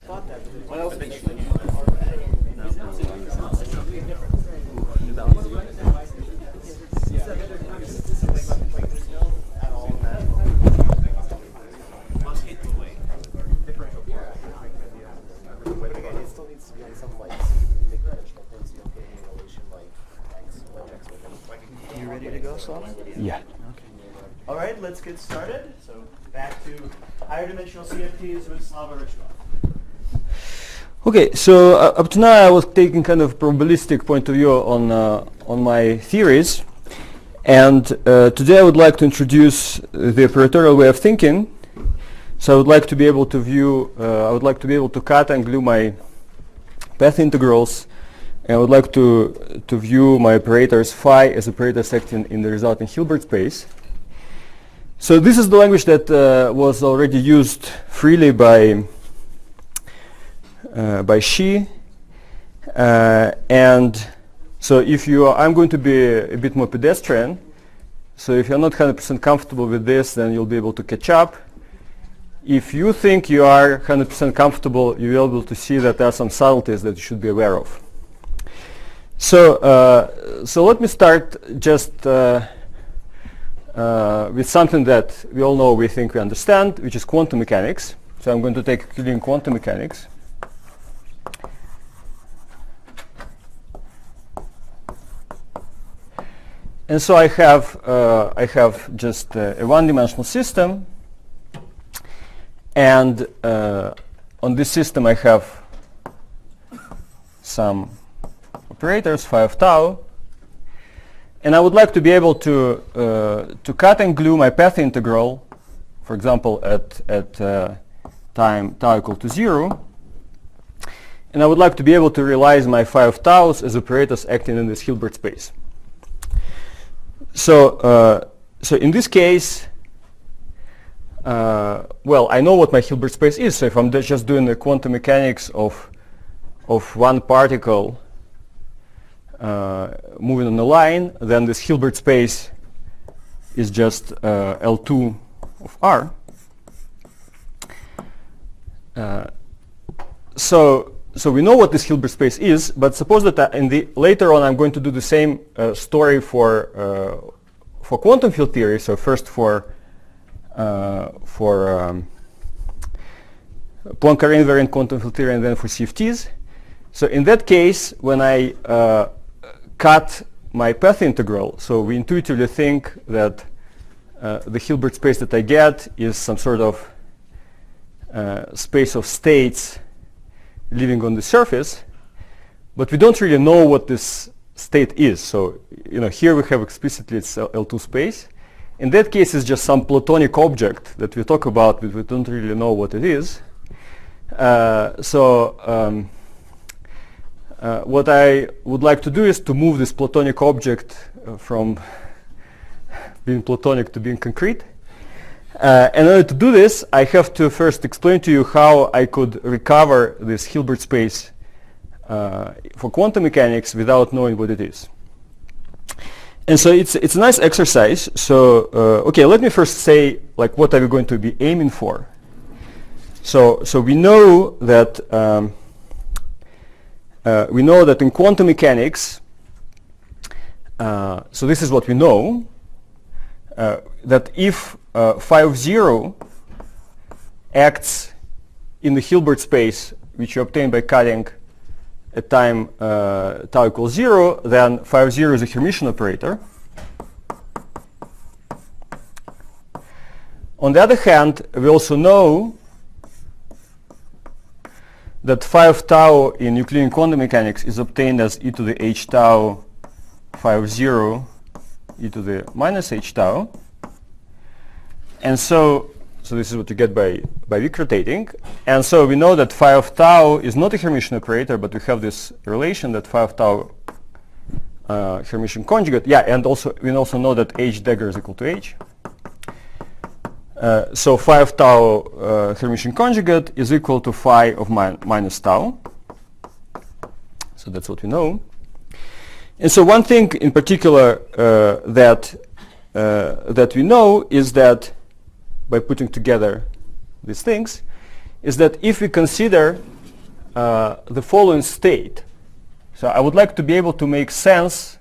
You ready to go, Slav? Yeah. Okay. All right, let's get started. So back to higher dimensional CFTs with Slava Rychkov. Okay, so up to now I was taking kind of probabilistic point of view on my theories, and today I would like to introduce the operatorial way of thinking. So I would like to be able to view, I would like to be able to cut and glue my path integrals, and I would like to view my operators phi as operators acting in the resulting Hilbert space. So this is the language that was already used freely by Xi, and so if you are, I'm going to be a bit more pedestrian. So if you're not 100% comfortable with this, then you'll be able to catch up. If you think you are 100% comfortable, you will be able to see that there are some subtleties that you should be aware of. So let me start just with something that we all know, we think we understand, which is quantum mechanics. So I'm going to take Euclidean quantum mechanics. And so I have just a one-dimensional system, and on this system I have some operators phi of tau, and I would like to be able to cut and glue my path integral, for example at time tau equal to 0, and I would like to be able to realize my phi of taus as operators acting in this Hilbert space. So in this case, well, I know what my Hilbert space is. So if I'm just doing the quantum mechanics of one particle moving on a line, then this Hilbert space is just L2 of R. So we know what this Hilbert space is, but suppose that later on I'm going to do the same story for quantum field theory. So first for Poincare invariant quantum field theory, and then for CFTs. So in that case, when I cut my path integral, so we intuitively think that the Hilbert space that I get is some sort of space of states living on the surface, but we don't really know what this state is. So here we have explicitly it's L2 space. In that case, it's just some Platonic object that we talk about, but we don't really know what it is. What I would like to do is to move this Platonic object from being Platonic to being concrete. And in order to do this, I have to first explain to you how I could recover this Hilbert space for quantum mechanics without knowing what it is. And so it's a nice exercise. So okay, let me first say what are we going to be aiming for. So we know that in quantum mechanics, so this is what we know, that if phi of 0 acts in the Hilbert space, which you obtain by cutting at time tau equals 0, then phi of 0 is a Hermitian operator. On the other hand, we also know that phi of tau in Euclidean quantum mechanics is obtained as e to the h tau phi of 0 e to the minus h tau. And so this is what you get by weak rotating. And so we know that phi of tau is not a Hermitian operator, but we have this relation that phi of tau Hermitian conjugate. Yeah, and we also know that h dagger is equal to h. So phi of tau Hermitian conjugate is equal to phi of minus tau. So that's what we know. And so one thing in particular that we know is that by putting together these things, is that if we consider the following state. So I would like to be able to make sense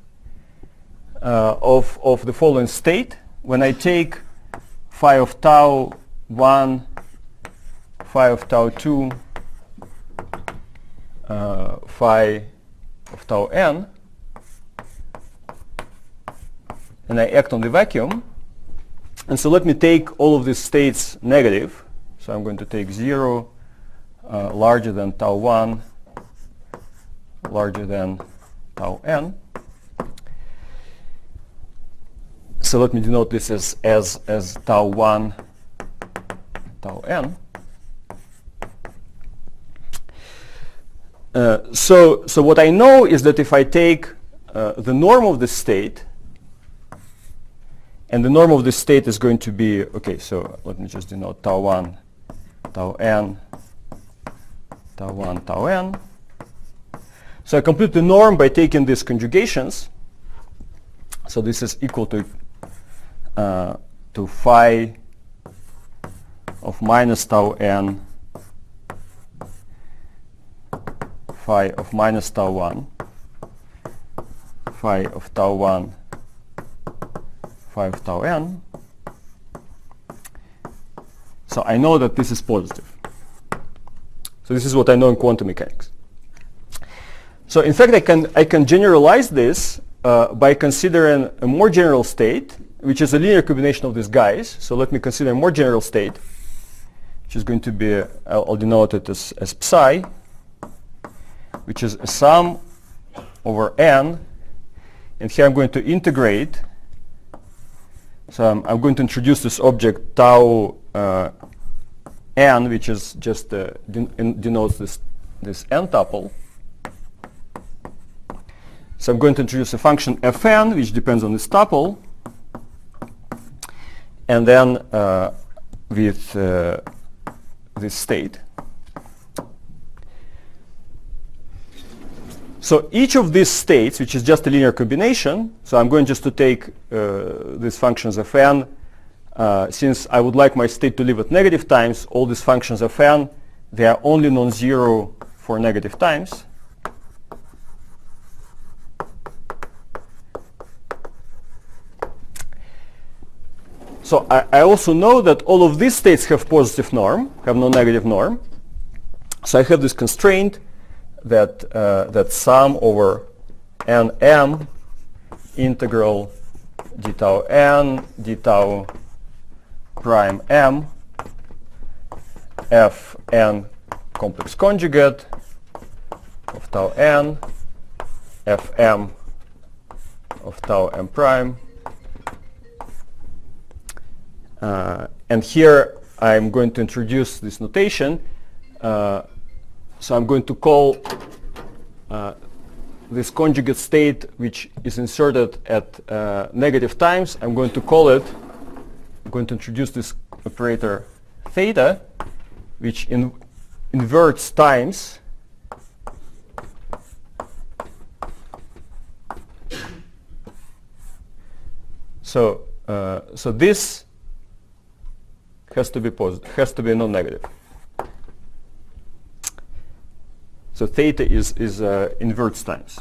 of the following state when I take phi of tau 1, phi of tau 2, phi of tau n, and I act on the vacuum. And so let me take all of these states negative. So I'm going to take 0 larger than tau 1, larger than tau n. So let me denote this as tau 1, tau n. So what I know is that if I take the norm of the state, and the norm of this state is going to be, okay, so let me just denote tau 1, tau n, tau 1, tau n. So I compute the norm by taking these conjugations. So this is equal to phi of minus tau n, phi of minus tau 1, phi of tau 1, phi of tau n. So I know that this is positive. So this is what I know in quantum mechanics. So in fact, I can generalize this by considering a more general state, which is a linear combination of these guys. So let me consider a more general state, which is going to be, I'll denote it as psi, which is a sum over n. And here I'm going to integrate. So I'm going to introduce this object tau n, which is just denotes this n tuple. So I'm going to introduce a function fn, which depends on this tuple, and then with this state. So each of these states, which is just a linear combination, so I'm going just to take these functions fn. Since I would like my state to live at negative times, all these functions fn, they are only non-zero for negative times. So I also know that all of these states have positive norm, have no negative norm. So I have this constraint that that sum over nm integral d tau n d tau prime m f n complex conjugate of tau n f m of tau m prime. And here I'm going to introduce this notation. So I'm going to call this conjugate state, which is inserted at negative times, I'm going to call it, I'm going to introduce this operator theta, which inverts times. So this has to be positive, has to be non-negative. So theta is inverts times.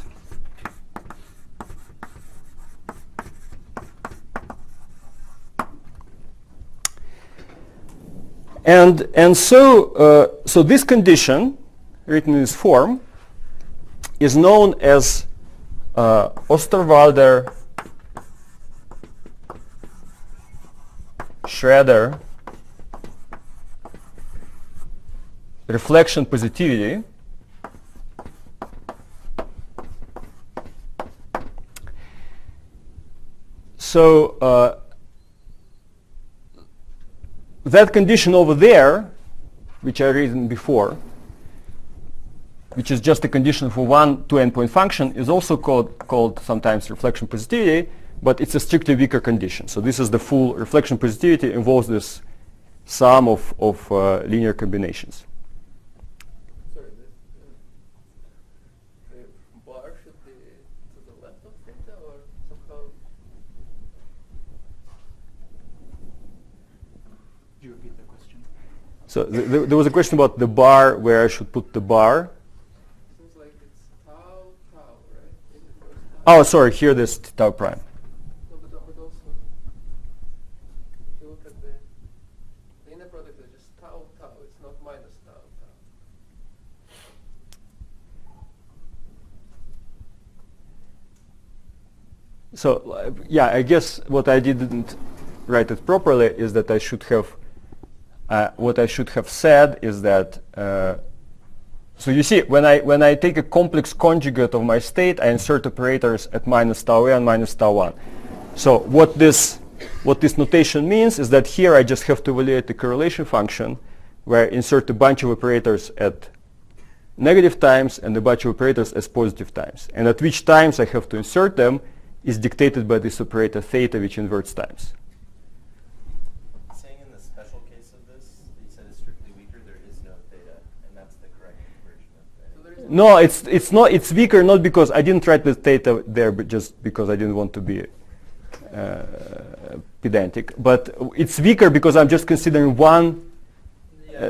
And so this condition, written in this form, is known as Osterwalder-Schroeder reflection positivity. So that condition over there, which I written before, which is just a condition for one two-endpoint function, is also called sometimes reflection positivity, but it's a strictly weaker condition. So this is the full reflection positivity, involves this sum of linear combinations. Sorry, the bar should be to the left of theta or somehow? Could you repeat the question? So there was a question about the bar, where I should put the bar. Oh, sorry, here this tau prime. No, but also, if you look at the inner product is just tau, tau. It's not minus tau, tau. So yeah, I guess what I didn't write it properly is that I should have what I should have said is that so you see when I take a complex conjugate of my state, I insert operators at minus tau a and minus tau 1. So what this notation means is that here I just have to evaluate the correlation function where I insert a bunch of operators at negative times and a bunch of operators as positive times, and at which times I have to insert them is dictated by this operator theta, which inverts times. Saying in the special case of this, you said it's strictly weaker, there is no theta, and that's the correct version of theta. So there is No, it's not. It's weaker not because I didn't write the theta there, but just because I didn't want to be pedantic. But it's weaker because I'm just considering one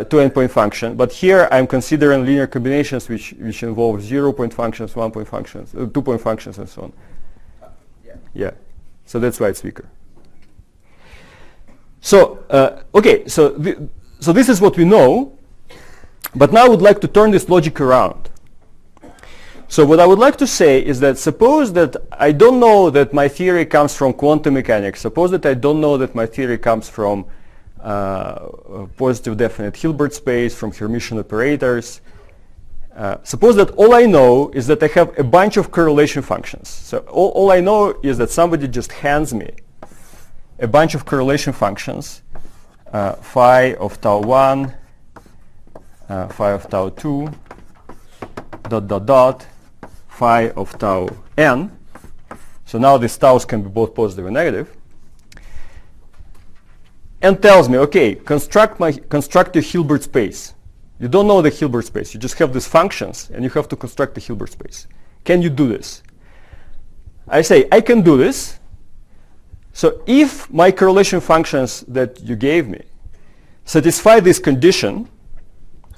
two endpoint function. But here I'm considering linear combinations which involve 0-point functions, 1-point functions, 2-point functions, and so on. Yeah, so that's why it's weaker. So okay, so this is what we know, but now I would like to turn this logic around. So what I would like to say is that suppose that I don't know that my theory comes from quantum mechanics. Suppose that I don't know that my theory comes from positive definite Hilbert space, from Hermitian operators. Suppose that all I know is that I have a bunch of correlation functions. So all I know is that somebody just hands me a bunch of correlation functions, phi of tau 1, phi of tau 2, dot, dot, dot, phi of tau n. So now these taus can be both positive and negative. And tells me, okay, construct a Hilbert space. You don't know the Hilbert space. You just have these functions, and you have to construct the Hilbert space. Can you do this? I say, I can do this. So if my correlation functions that you gave me satisfy this condition,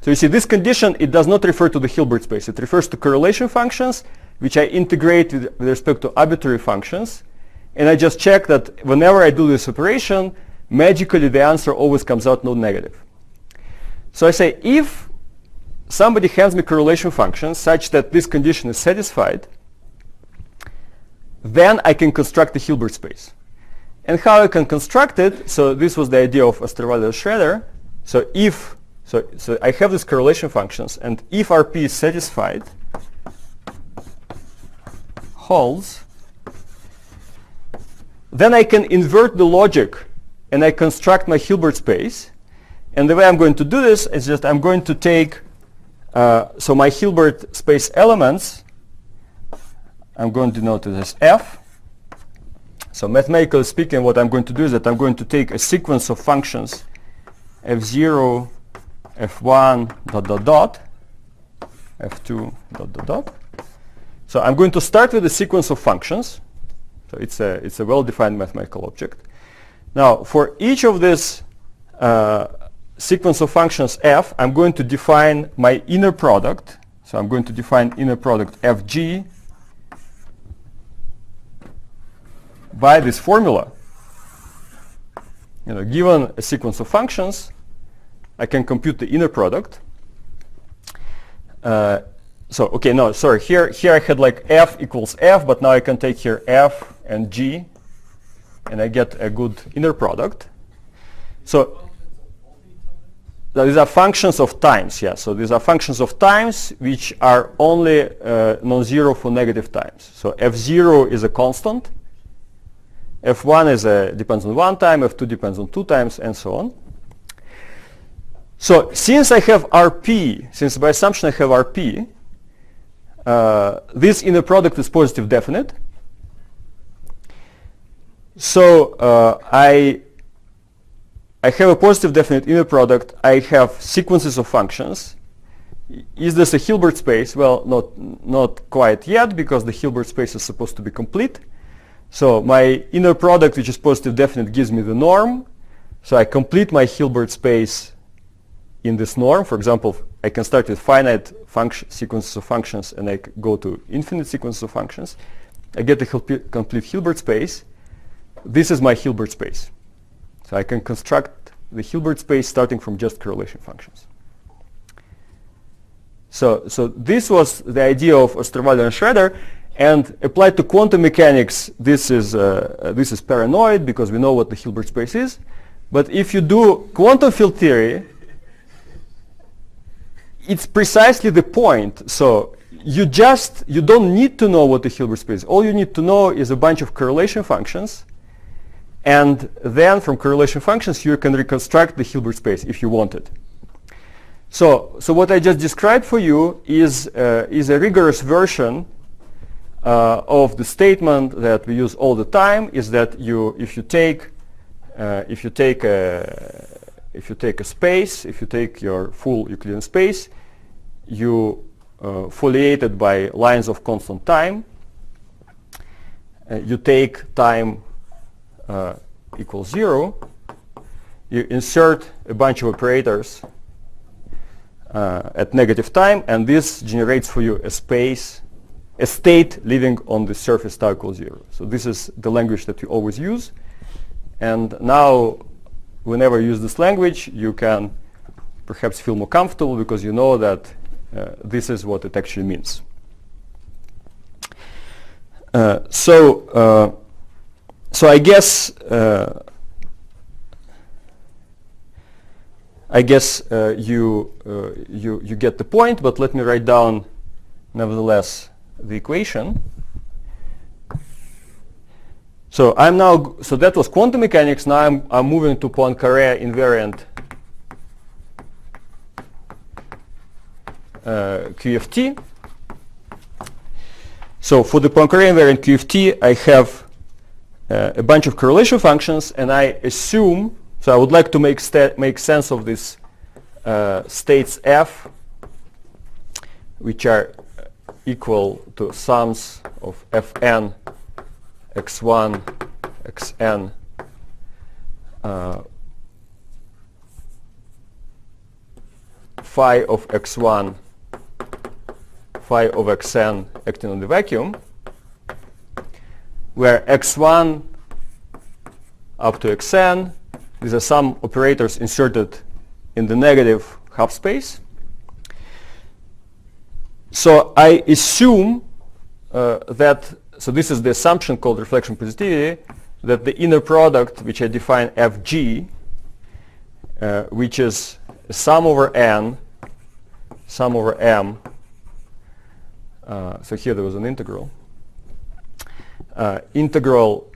so you see this condition, it does not refer to the Hilbert space. It refers to correlation functions, which I integrate with respect to arbitrary functions. And I just check that whenever I do this operation, magically the answer always comes out node negative. So I say, if somebody hands me correlation functions such that this condition is satisfied, then I can construct the Hilbert space. And how I can construct it, so this was the idea of Osterwalder-Schroeder. So if, so I have these correlation functions, and if RP is satisfied, holds, then I can invert the logic and I construct my Hilbert space. And the way I'm going to do this is just I'm going to take, so my Hilbert space elements, I'm going to denote it as F. So mathematically speaking, what I'm going to do is that I'm going to take a sequence of functions F0, F1, dot, dot, dot, F2, dot, dot, dot. So I'm going to start with a sequence of functions. So it's a well-defined mathematical object. Now, for each of these sequence of functions f, I'm going to define my inner product. So I'm going to define inner product fg by this formula. Given a sequence of functions, I can compute the inner product. So okay, no, sorry. Here I had like f equals f, but now I can take here f and g, and I get a good inner product. So these are functions of times, yeah. So these are functions of times which are only non-zero for negative times. So f0 is a constant, f1 depends on one time, f2 depends on two times, and so on. So since I have RP, since by assumption I have RP, this inner product is positive definite. So I have a positive definite inner product. I have sequences of functions. Is this a Hilbert space? Well, not quite yet, because the Hilbert space is supposed to be complete. So my inner product, which is positive definite, gives me the norm. So I complete my Hilbert space in this norm. For example, I can start with finite sequences of functions, and I go to infinite sequences of functions. I get the complete Hilbert space. This is my Hilbert space. So I can construct the Hilbert space starting from just correlation functions. So this was the idea of Osterwalder and Schroeder, and applied to quantum mechanics, this is paranoid because we know what the Hilbert space is. But if you do quantum field theory, it's precisely the point. So you don't need to know what the Hilbert space is. All you need to know is a bunch of correlation functions, and then from correlation functions you can reconstruct the Hilbert space if you want it. So what I just described for you is a rigorous version of the statement that we use all the time, is that if you take a space, if you take your full Euclidean space, you foliate it by lines of constant time. You take time equals 0. You insert a bunch of operators at negative time, and this generates for you a state living on the surface tau equals 0. So this is the language that you always use. And now, whenever you use this language, you can perhaps feel more comfortable because you know that this is what it actually means. So I guess you get the point, but let me write down, nevertheless, the equation. So that was quantum mechanics. Now I'm moving to Poincaré invariant QFT. So for the Poincaré invariant QFT, I have a bunch of correlation functions, and I assume, so I would like to make sense of these states F, which are equal to sums of Fn x1, xn, phi of x1, phi of xn acting on the vacuum, where x1 up to xn, these are some operators inserted in the negative half space. So I assume so this is the assumption called reflection positivity, that the inner product, which I define Fg, which is sum over n, sum over m, so here there was an integral. Integral,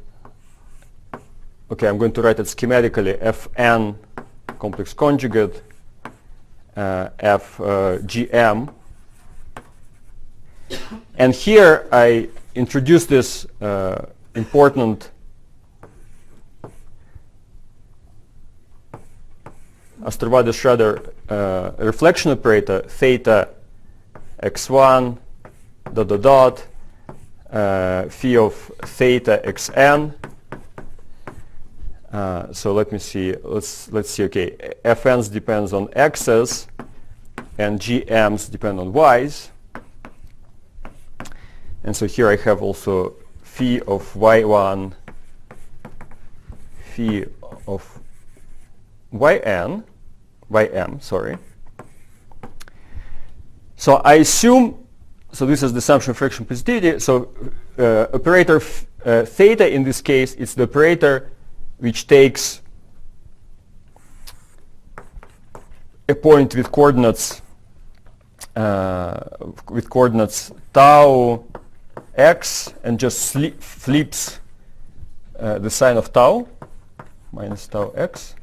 okay, I'm going to write it schematically, Fn complex conjugate Fgm. And here I introduce this important Osterwalder-Schroeder reflection operator, theta x1 ... phi of theta xn. So let me see. Let's see. Okay, Fn's depends on x's, and gm's depend on y's. And so here I have also phi of y1, phi of ym, sorry. So I assume, so this is the assumption of friction positivity. So operator theta in this case is the operator which takes a point with coordinates tau x and just flips the sign of tau minus tau x.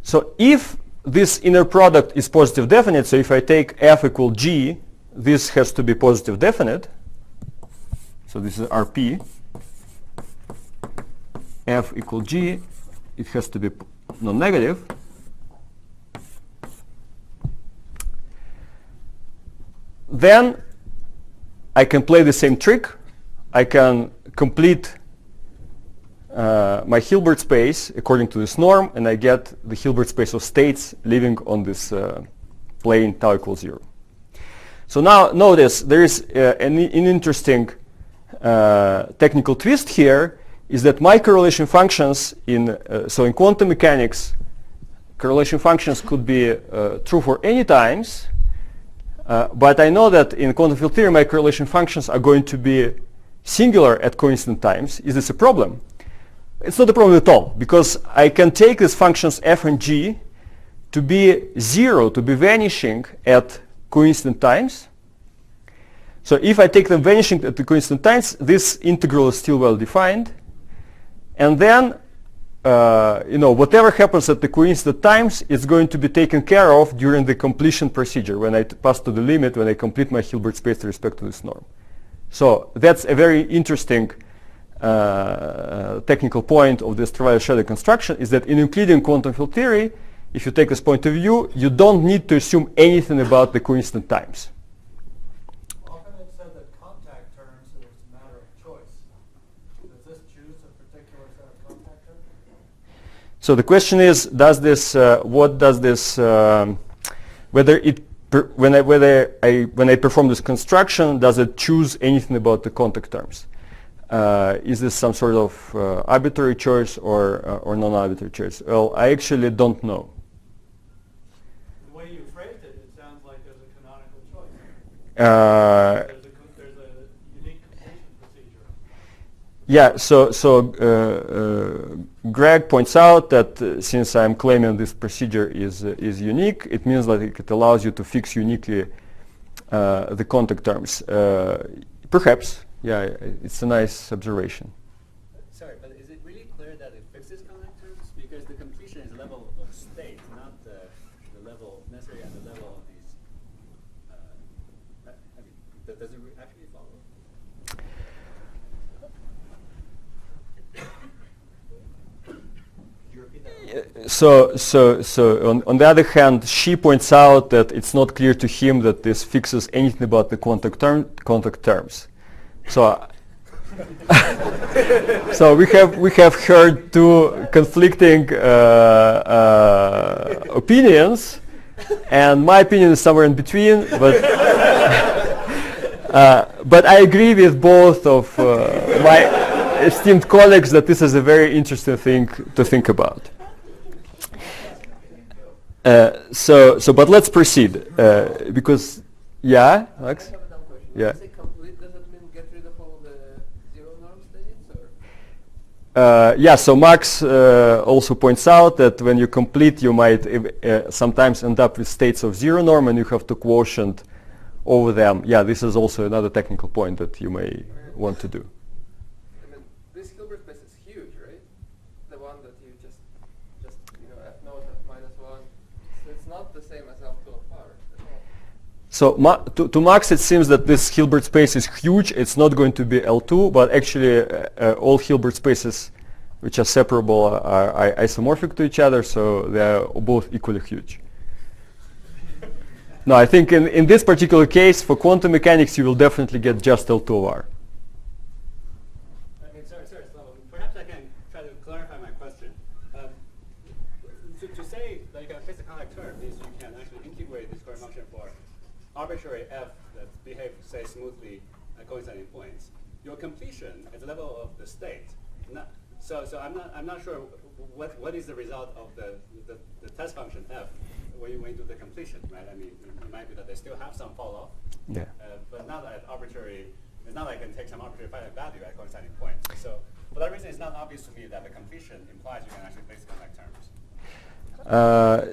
So if this inner product is positive definite, so if I take f equal g, this has to be positive definite. So this is Rp. F equal g, it has to be non-negative. Then I can play the same trick. I can complete my Hilbert space according to this norm, and I get the Hilbert space of states living on this plane tau equals 0. So now notice there is an interesting technical twist here, is that my correlation functions in quantum mechanics, correlation functions could be true for any times, but I know that in quantum field theory my correlation functions are going to be singular at coincident times. Is this a problem? It's not a problem at all, because I can take these functions f and g to be zero, to be vanishing at coincident times. So if I take them vanishing at the coincident times, this integral is still well defined. And then, whatever happens at the coincident times is going to be taken care of during the completion procedure, when I pass to the limit, when I complete my Hilbert space with respect to this norm. So that's a very interesting technical point of this trivial shadow construction, is that in Euclidean quantum field theory, if you take this point of view, you don't need to assume anything about the coincident times. Often it's said that contact terms is a matter of choice. Does this choose a particular set of contact terms? So the question is, does this, what does this, whether it, when I perform this construction, does it choose anything about the contact terms? Is this some sort of arbitrary choice or non-arbitrary choice? Well, I actually don't know. The way you phrased it, it sounds like there's a canonical choice. There's a unique completion procedure. Yeah, Greg points out that since I'm claiming this procedure is unique, it means that it allows you to fix uniquely the contact terms. Perhaps, yeah, it's a nice observation. Sorry, but is it really clear that it fixes contact terms? Because the completion is a level of state, not the level necessarily at the level of these. Does it actually follow? So on the other hand, she points out that it's not clear to him that this fixes anything about the contact terms. So so we have heard two conflicting opinions, and my opinion is somewhere in between. But but I agree with both of my esteemed colleagues that this is a very interesting thing to think about. But let's proceed because yeah, Alex. I have a dumb question. Yeah. When you say complete, does that mean get rid of all the zero norm states? Or? Yeah, so Max also points out that when you complete, you might sometimes end up with states of zero norm, and you have to quotient over them. Yeah, this is also another technical point that you may want to do. I mean, this Hilbert space is huge, right? The one that you just f naught, f minus 1. So it's not the same as L2 of R at all. So to Max, it seems that this Hilbert space is huge. It's not going to be L2, but actually all Hilbert spaces which are separable are isomorphic to each other, so they are both equally huge. No, I think in this particular case, for quantum mechanics, you will definitely get just L2 of R. I mean, sorry, Slava, perhaps I can try to clarify my question. To say that you can fix a contact term means you can actually integrate this current function for arbitrary f that behave, say, smoothly at coinciding points. Your completion at the level of the state. So I'm not sure what is the result of the test function f when you do the completion, right? I mean, it might be that they still have some fall off, Yeah. but not at arbitrary. It's not like I can take some arbitrary finite value at coinciding points. So for that reason, it's not obvious to me that the completion implies you can actually fix contact terms.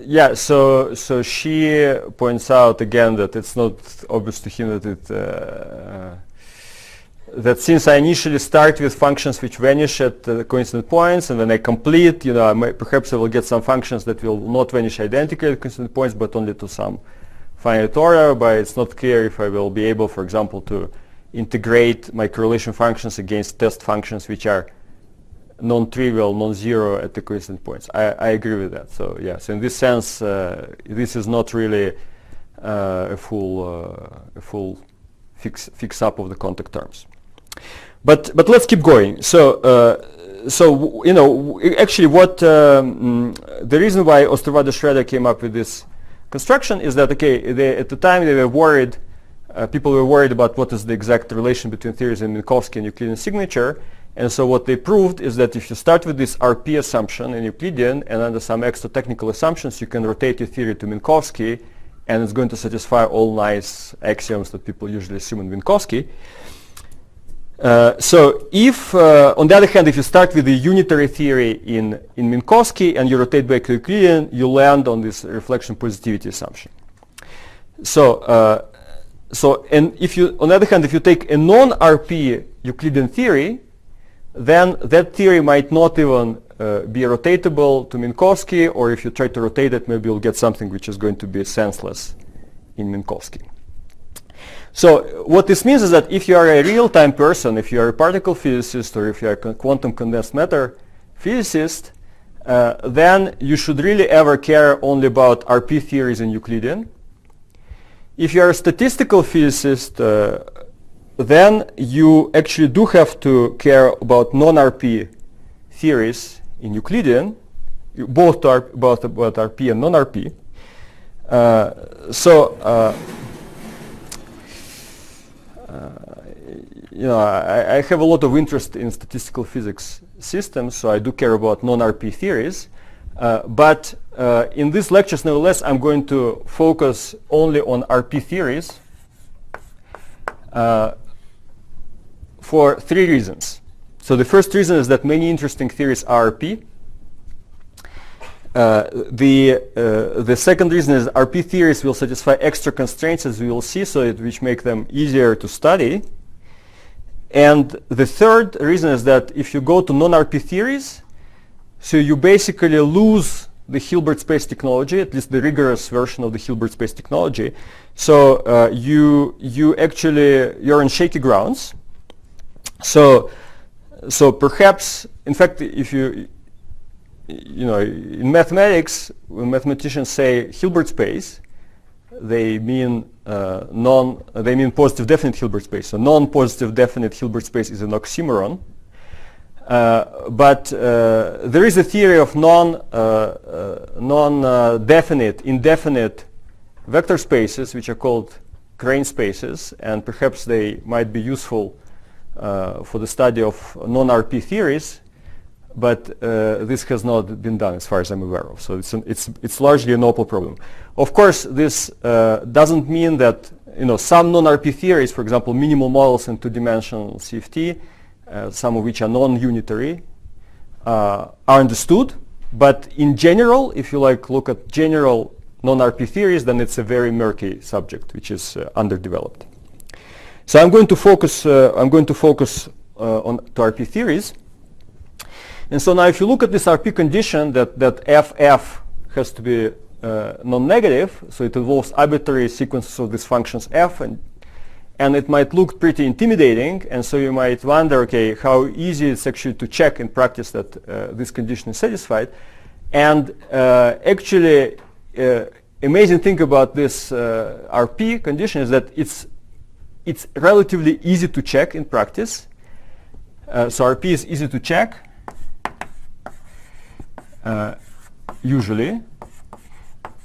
Yeah, so she points out again that it's not obvious to him that that since I initially start with functions which vanish at coincident points, and then I complete, perhaps I will get some functions that will not vanish identically at coincident points, but only to some finite order. But it's not clear if I will be able, for example, to integrate my correlation functions against test functions which are non-trivial, non-zero at the coincident points. I agree with that. So yeah, so in this sense, this is not really a full fix up of the contact terms. But let's keep going. So actually, what the reason why Osterwalder Schroeder came up with this construction is that at the time they were worried people were worried about what is the exact relation between theories in Minkowski and Euclidean signature. And so what they proved is that if you start with this RP assumption in Euclidean and under some extra technical assumptions, you can rotate your theory to Minkowski, and it's going to satisfy all nice axioms that people usually assume in Minkowski. So if, on the other hand, if you start with the unitary theory in Minkowski and you rotate back to Euclidean, you land on this reflection positivity assumption. So, and if you, on the other hand, if you take a non-RP Euclidean theory, then that theory might not even be rotatable to Minkowski, or if you try to rotate it, maybe you'll get something which is going to be senseless in Minkowski. So what this means is that if you are a real-time person, if you are a particle physicist, or if you are a quantum condensed matter physicist, then you should really ever care only about RP theories in Euclidean. If you are a statistical physicist, then you actually do have to care about non-RP theories in Euclidean, both about RP and non-RP. You know, I have a lot of interest in statistical physics systems, so I do care about non-RP theories. But in these lectures, nevertheless, I'm going to focus only on RP theories for three reasons. So the first reason is that many interesting theories are RP. The second reason is RP theories will satisfy extra constraints, as we will see, so which make them easier to study. And the third reason is that if you go to non-RP theories, so you basically lose the Hilbert space technology, at least the rigorous version of the Hilbert space technology. So you're on shaky grounds. So perhaps, in fact, if you know, in mathematics, when mathematicians say Hilbert space, they mean positive definite Hilbert space. So non-positive definite Hilbert space is an oxymoron. But there is a theory of non-definite, indefinite vector spaces, which are called Crane spaces, and perhaps they might be useful for the study of non-RP theories. But this has not been done, as far as I'm aware of. So it's largely an OPAL problem. Of course, this doesn't mean that, you know, some non-RP theories, for example, minimal models in two-dimensional CFT, some of which are non-unitary, are understood. But in general, if you look at general non-RP theories, then it's a very murky subject, which is underdeveloped. So I'm going to focus on RP theories. And so now if you look at this RP condition that FF has to be non-negative, so it involves arbitrary sequences of these functions f, and it might look pretty intimidating, and so you might wonder, okay, how easy it's actually to check in practice that this condition is satisfied. And actually, amazing thing about this RP condition is that it's relatively easy to check in practice. So RP is easy to check. Usually,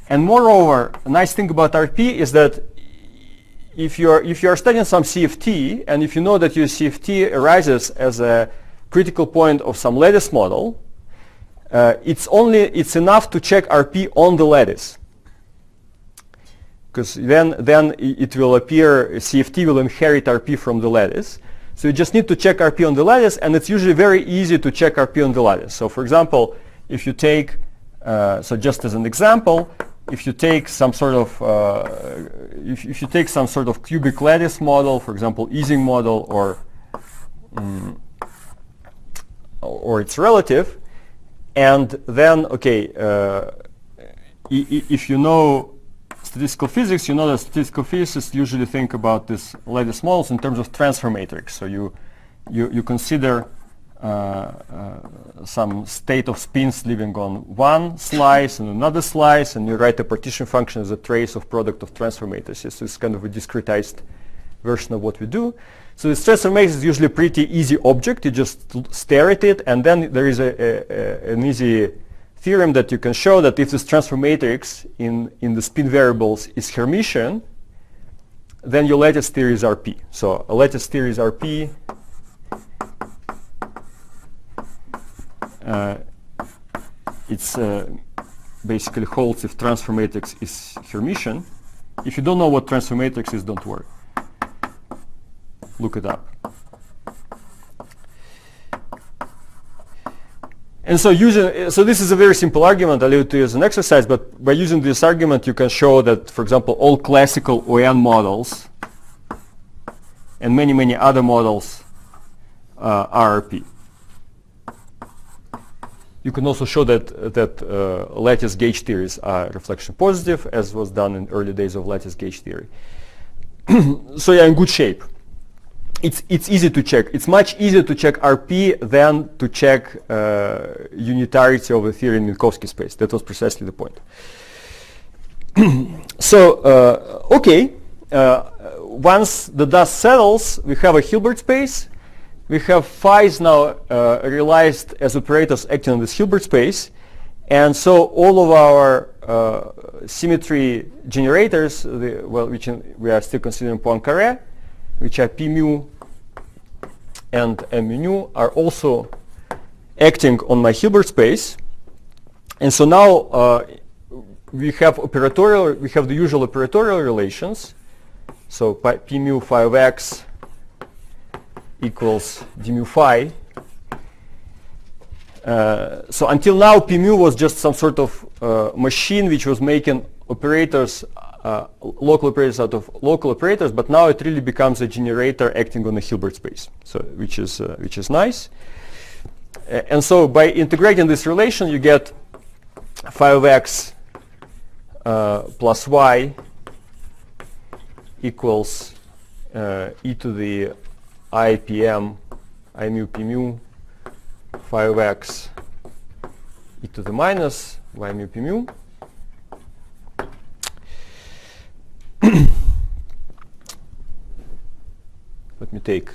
and moreover, a nice thing about RP is that if you are studying some CFT, and if you know that your CFT arises as a critical point of some lattice model, it's enough to check RP on the lattice, because then it will appear CFT will inherit RP from the lattice. So you just need to check RP on the lattice, and it's usually very easy to check RP on the lattice. So for example, if you take, so just as an example, if you take some sort of if you take some sort of cubic lattice model, for example, Ising model or its relative, and then if you know statistical physics, you know that statistical physicists usually think about these lattice models in terms of transfer matrix. So you consider some state of spins living on one slice and another slice, and you write a partition function as a trace of product of transfer matrices. So it's kind of a discretized version of what we do. So this transfer matrix is usually a pretty easy object. You just stare at it, and then there is an easy theorem that you can show that if this transfer matrix in the spin variables is Hermitian, then your lattice theory is RP. So a lattice theory is RP. It's basically holds if transfer matrix is Hermitian. If you don't know what transfer matrix is, don't worry. Look it up. And so this is a very simple argument. I'll leave it to you as an exercise, but by using this argument, you can show that, for example, all classical ON models and many, many other models are RP. You can also show that lattice gauge theories are reflection positive, as was done in early days of lattice gauge theory. So yeah, in good shape. It's easy to check. It's much easier to check RP than to check unitarity of the theory in Minkowski space. That was precisely the point. So okay, once the dust settles, we have a Hilbert space. We have phi's now realized as operators acting on this Hilbert space, and so all of our symmetry generators, which we are still considering Poincaré, which are P mu and M mu nu, are also acting on my Hilbert space, and so now we have the usual operatorial relations. So P mu phi of x equals d mu phi. So until now, P mu was just some sort of machine which was making operators, local operators out of local operators, but now it really becomes a generator acting on a Hilbert space, so which is nice. And so by integrating this relation, you get phi of x plus y equals e to the I pm I mu p mu phi of x e to the minus y mu p mu. Let me take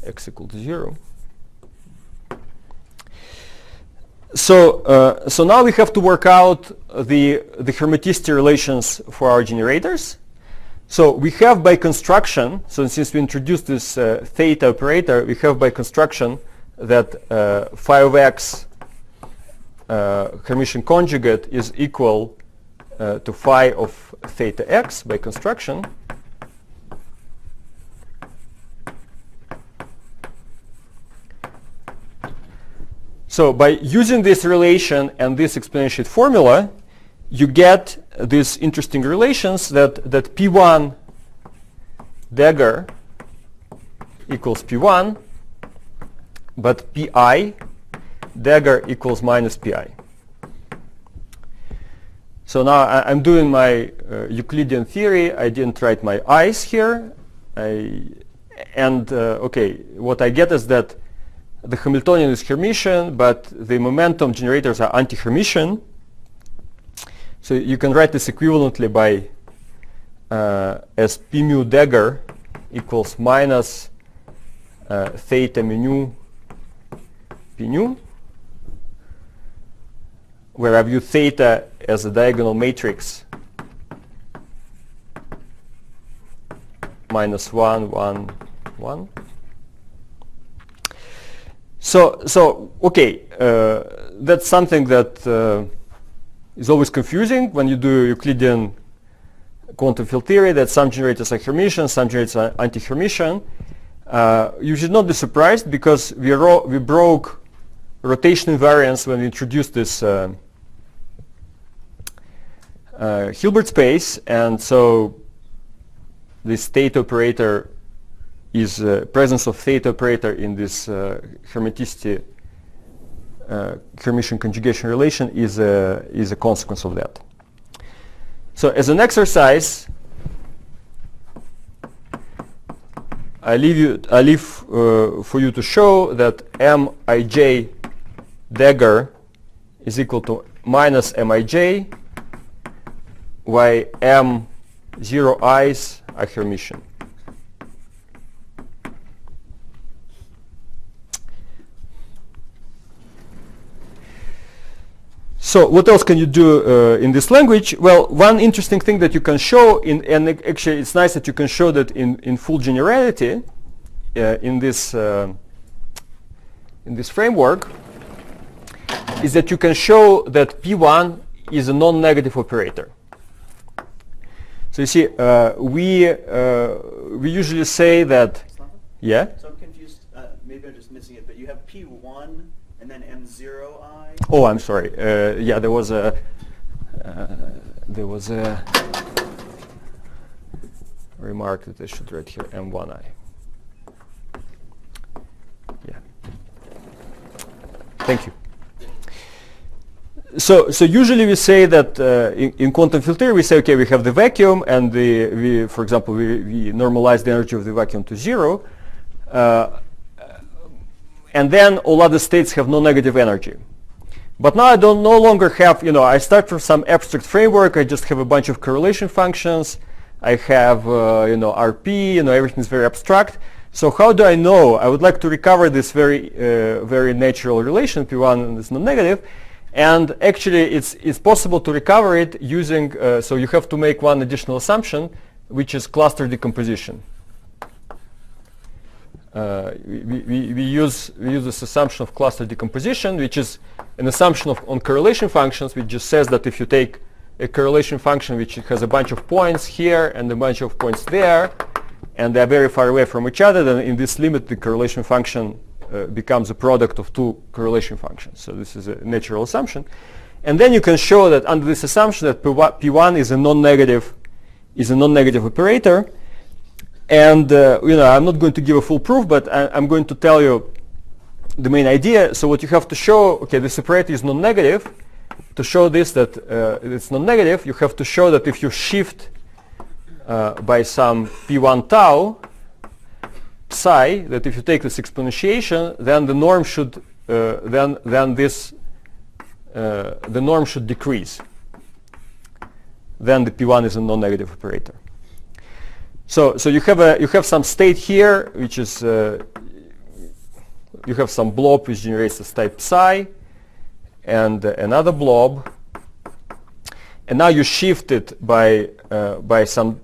x equal to 0. So now we have to work out the hermeticity relations for our generators. So we have by construction, so since we introduced this theta operator, we have by construction that phi of x Hermitian conjugate is equal to phi of theta x by construction. So by using this relation and this exponentiate formula, you get these interesting relations that P1 dagger equals P1, but Pi dagger equals minus Pi. So now I'm doing my Euclidean theory. I didn't write my i's here. Okay, what I get is that the Hamiltonian is Hermitian, but the momentum generators are anti-Hermitian. So you can write this equivalently by as P mu dagger equals minus theta mu nu P nu, where I view theta as a diagonal matrix minus 1, 1, 1. So okay, that's something that is always confusing when you do Euclidean quantum field theory, that some generators are Hermitian, some generators are anti-Hermitian. You should not be surprised, because we broke rotation invariance when we introduced this Hilbert space, and so this theta operator is presence of theta operator in this hermeticity Hermitian conjugation relation is a consequence of that. So as an exercise, I leave for you to show that Mij dagger is equal to minus Mij, while M0 i's are Hermitian. So what else can you do in this language? Well, one interesting thing that you can show, and actually it's nice that you can show that in full generality in this framework, is that you can show that P1 is a non-negative operator. So you see, we usually say that, yeah? So I'm confused, maybe I'm just missing it, but you have P1 and then M0I? Oh, I'm sorry. Yeah, there was a remark that I should write here, M1I. Yeah. Thank you. So usually we say that in quantum field theory we say, okay, we have the vacuum and for example we normalize the energy of the vacuum to 0, and then all other states have no negative energy. But now I don't no longer have, I start from some abstract framework. I just have a bunch of correlation functions. I have RP. Everything's very abstract. So how do I know? I would like to recover this very natural relation P1 is non-negative. And actually, it's possible to recover it using, so you have to make one additional assumption, which is cluster decomposition. We use this assumption of cluster decomposition, which is an assumption on correlation functions, which just says that if you take a correlation function which has a bunch of points here and a bunch of points there, and they're very far away from each other, then in this limit the correlation function becomes a product of two correlation functions. So this is a natural assumption. And then you can show that under this assumption that P1 is a non-negative operator. And I'm not going to give a full proof, but I'm going to tell you the main idea. So what you have to show, okay, this operator is non-negative. To show this that it's non-negative, you have to show that if you shift by some P1 tau psi, that if you take this exponentiation, then the norm should the norm should decrease. Then the P1 is a non-negative operator. So you have some state here, which is you have some blob which generates a state psi, and another blob, and now you shift it by some.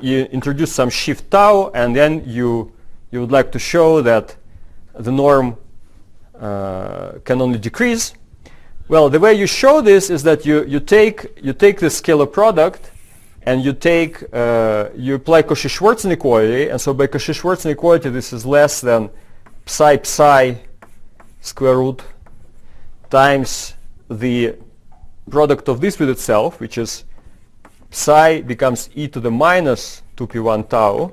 You introduce some shift tau, and then you would like to show that the norm can only decrease. Well, the way you show this is that you take the scalar product, and you apply Cauchy-Schwarz inequality, and so by Cauchy-Schwarz inequality this is less than psi square root times the product of this with itself, which is psi becomes e to the minus 2p1 tau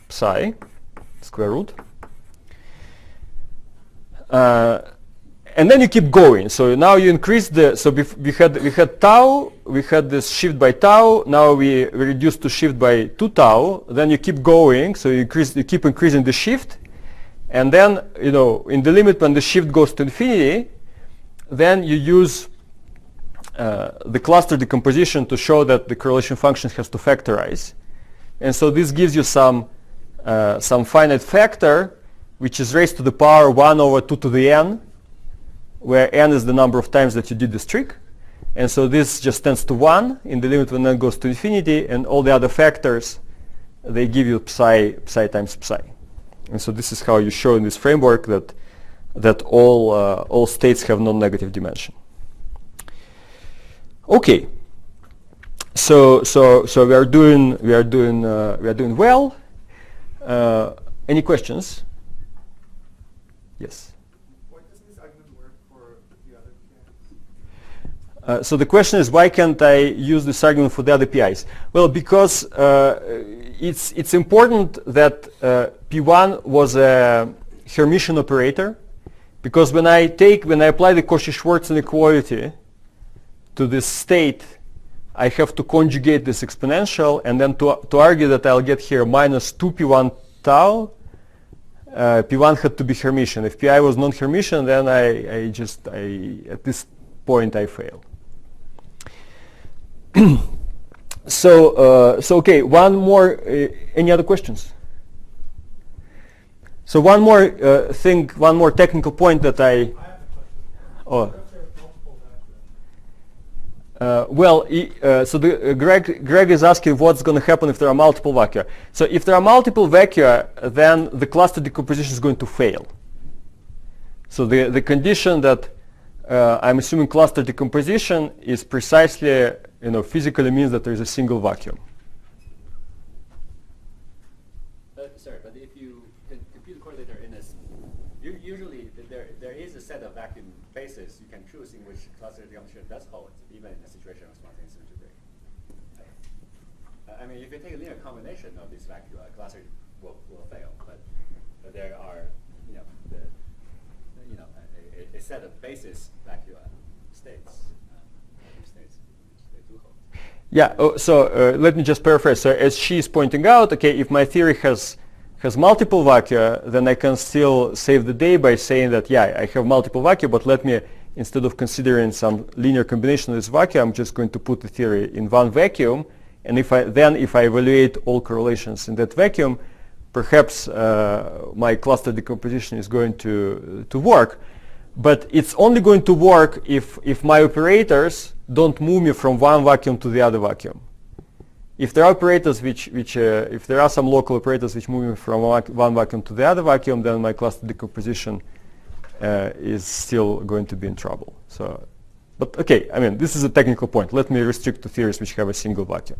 psi square root. And then you keep going. So now you increase we had tau, we had this shift by tau, now we reduce to shift by 2 tau, then you keep going, so you keep increasing the shift, and then in the limit when the shift goes to infinity, then you use the cluster decomposition to show that the correlation function has to factorize. And so this gives you some finite factor which is raised to the power 1 over 2 to the n, where n is the number of times that you did this trick. And so this just tends to 1 in the limit when n goes to infinity, and all the other factors, they give you psi times psi. And so this is how you show in this framework that all states have non-negative dimension. Okay, so we are doing well. Any questions? Yes. Why doesn't this argument work for the other PIs? So the question is, why can't I use this argument for the other PIs? Well, because it's important that P1 was a Hermitian operator, because when I apply the Cauchy-Schwarz inequality to this state, I have to conjugate this exponential, and then to argue that I'll get here minus 2p1 tau, P1 had to be Hermitian. If Pi was non-Hermitian, then I at this point I fail. So okay, one more. Any other questions? So one more thing, one more technical point that I. I have a question. Oh. What if there's multiple vectors? So Greg is asking what's going to happen if there are multiple vector. So if there are multiple vector, then the cluster decomposition is going to fail. So the condition that I'm assuming cluster decomposition is precisely, physically means that there is a single vacuum. Sorry, but if you compute the correlator in this, usually there is a set of vacuum bases you can choose in which cluster decomposition does hold, even in a situation of spontaneous symmetry break. I mean, if you take a linear combination of these vacuum, cluster will fail, but there are, a set of basis vacuum states, they do hold. Yeah. Let me just paraphrase. So as she's pointing out, okay, if my theory has multiple vacua, then I can still save the day by saying that, yeah, I have multiple vacua, but let me, instead of considering some linear combination of this vacua, I'm just going to put the theory in one vacuum, and if I evaluate all correlations in that vacuum, perhaps my cluster decomposition is going to work. But it's only going to work if my operators don't move me from one vacuum to the other vacuum. If there are operators if there are some local operators which move me from one vacuum to the other vacuum, then my cluster decomposition is still going to be in trouble. So, but okay, I mean, this is a technical point. Let me restrict to theories which have a single vacuum.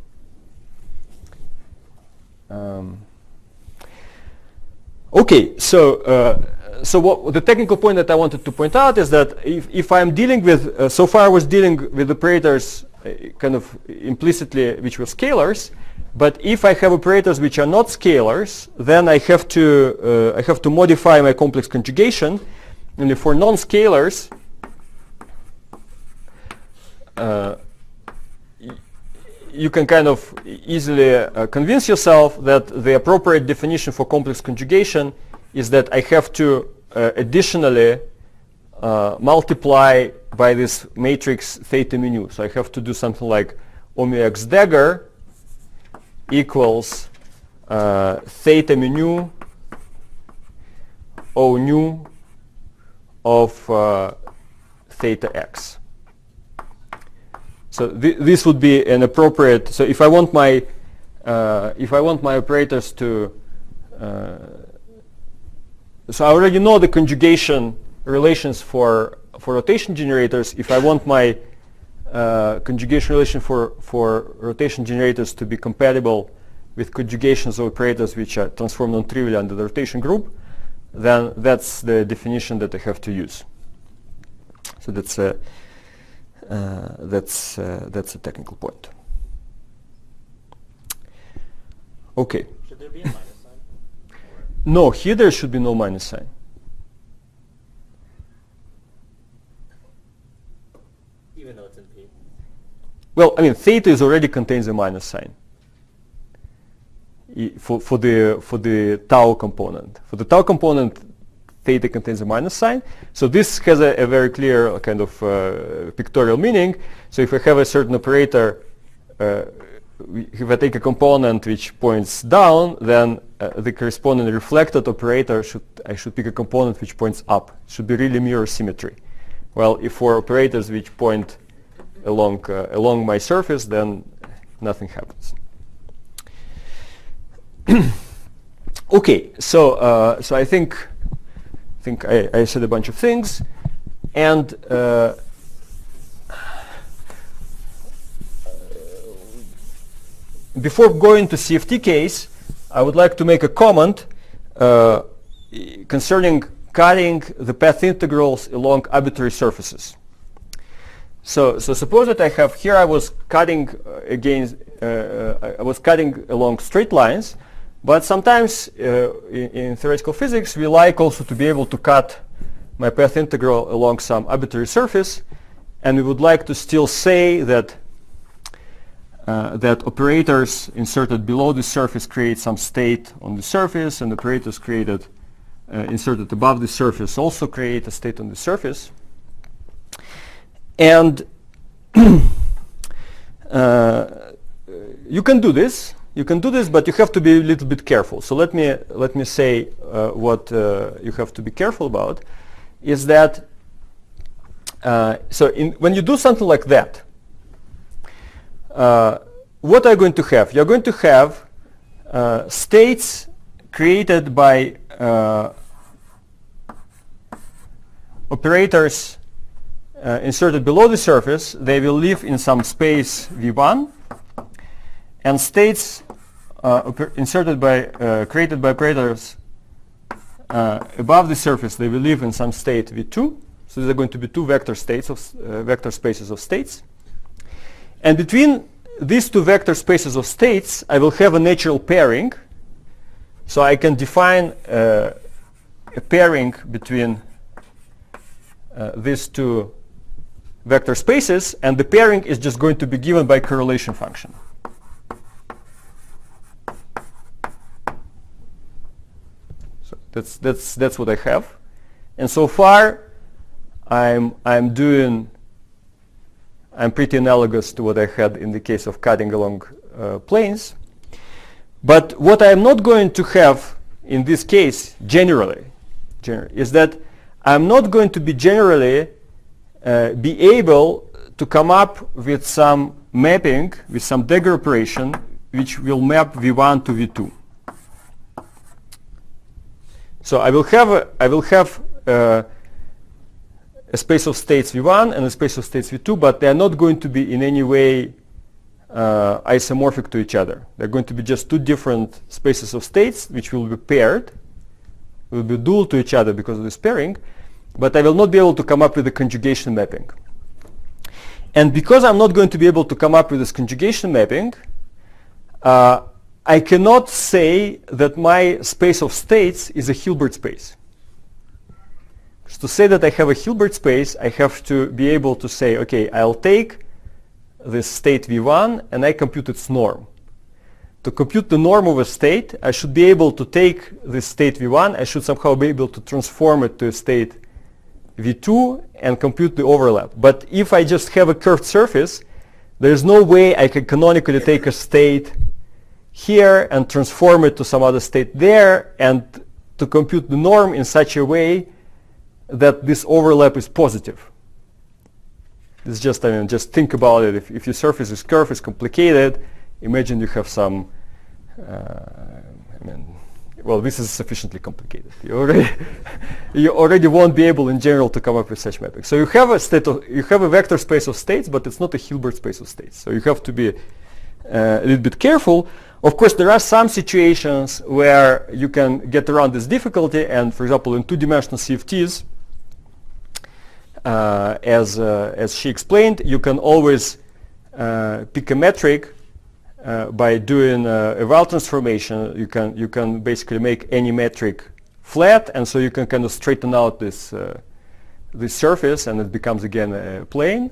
Okay, so what the technical point that I wanted to point out is that if I'm dealing with, so far I was dealing with operators kind of implicitly which were scalars, but if I have operators which are not scalars, then I have to modify my complex conjugation, and for non-scalars, you can kind of easily convince yourself that the appropriate definition for complex conjugation is that I have to additionally multiply by this matrix theta mu. So I have to do something like omega x dagger equals theta mu O nu of theta x. So this would be an appropriate. So if I want my operators to so I already know the conjugation relations for rotation generators. If I want my conjugation relation for rotation generators to be compatible with conjugations of operators which are transformed non-trivially under the rotation group, then that's the definition that I have to use. So that's a technical point. Okay. Should there be a minus sign? No, here there should be no minus sign. Even though it's in P? Well, I mean, theta is already contains a minus sign for the tau component. For the tau component, theta contains a minus sign. So this has a very clear kind of pictorial meaning. So if I have a certain operator, if I take a component which points down, then the corresponding reflected operator I should pick a component which points up. It should be really mirror symmetry. Well, if for operators which point along my surface, then nothing happens. Okay, so I think I said a bunch of things, and before going to CFT case, I would like to make a comment concerning cutting the path integrals along arbitrary surfaces. So suppose that I have here I was cutting along straight lines, but sometimes in theoretical physics we like also to be able to cut my path integral along some arbitrary surface, and we would like to still say that that operators inserted below the surface create some state on the surface, and operators created inserted above the surface also create a state on the surface. And you can do this, but you have to be a little bit careful. So let me say what you have to be careful about is that when you do something like that, what are you going to have? You're going to have states created by operators inserted below the surface. They will live in some space V1, and states created by operators above the surface. They will live in some state V2. So these are going to be two vector states of vector spaces of states. And between these two vector spaces of states, I will have a natural pairing. So I can define a pairing between these two vector spaces, and the pairing is just going to be given by correlation function. So that's what I have. And so far, I'm pretty analogous to what I had in the case of cutting along planes. But what I'm not going to have in this case generally is that I'm not going to be generally be able to come up with some mapping, with some Dagger operation, which will map V1 to V2. So I will have a space of states V1 and a space of states V2, but they are not going to be in any way isomorphic to each other. They're going to be just two different spaces of states which will be paired, will be dual to each other because of this pairing, but I will not be able to come up with a conjugation mapping. And because I'm not going to be able to come up with this conjugation mapping, I cannot say that my space of states is a Hilbert space. To say that I have a Hilbert space, I have to be able to say, okay, I'll take this state V1 and I compute its norm. To compute the norm of a state, I should be able to take this state V1, I should somehow be able to transform it to a state V2 and compute the overlap. But if I just have a curved surface, there's no way I can canonically take a state here and transform it to some other state there and to compute the norm in such a way that this overlap is positive. It's just, I mean, just think about it. If your surface is curved, it's complicated. Imagine you have some, well, this is sufficiently complicated. You already won't be able in general to come up with such mapping. So you have a vector space of states, but it's not a Hilbert space of states. So you have to be a little bit careful. Of course, there are some situations where you can get around this difficulty, and for example, in two-dimensional CFTs, as she explained, you can always pick a metric by doing a Weyl transformation. You can basically make any metric flat, and so you can kind of straighten out this surface, and it becomes again a plane.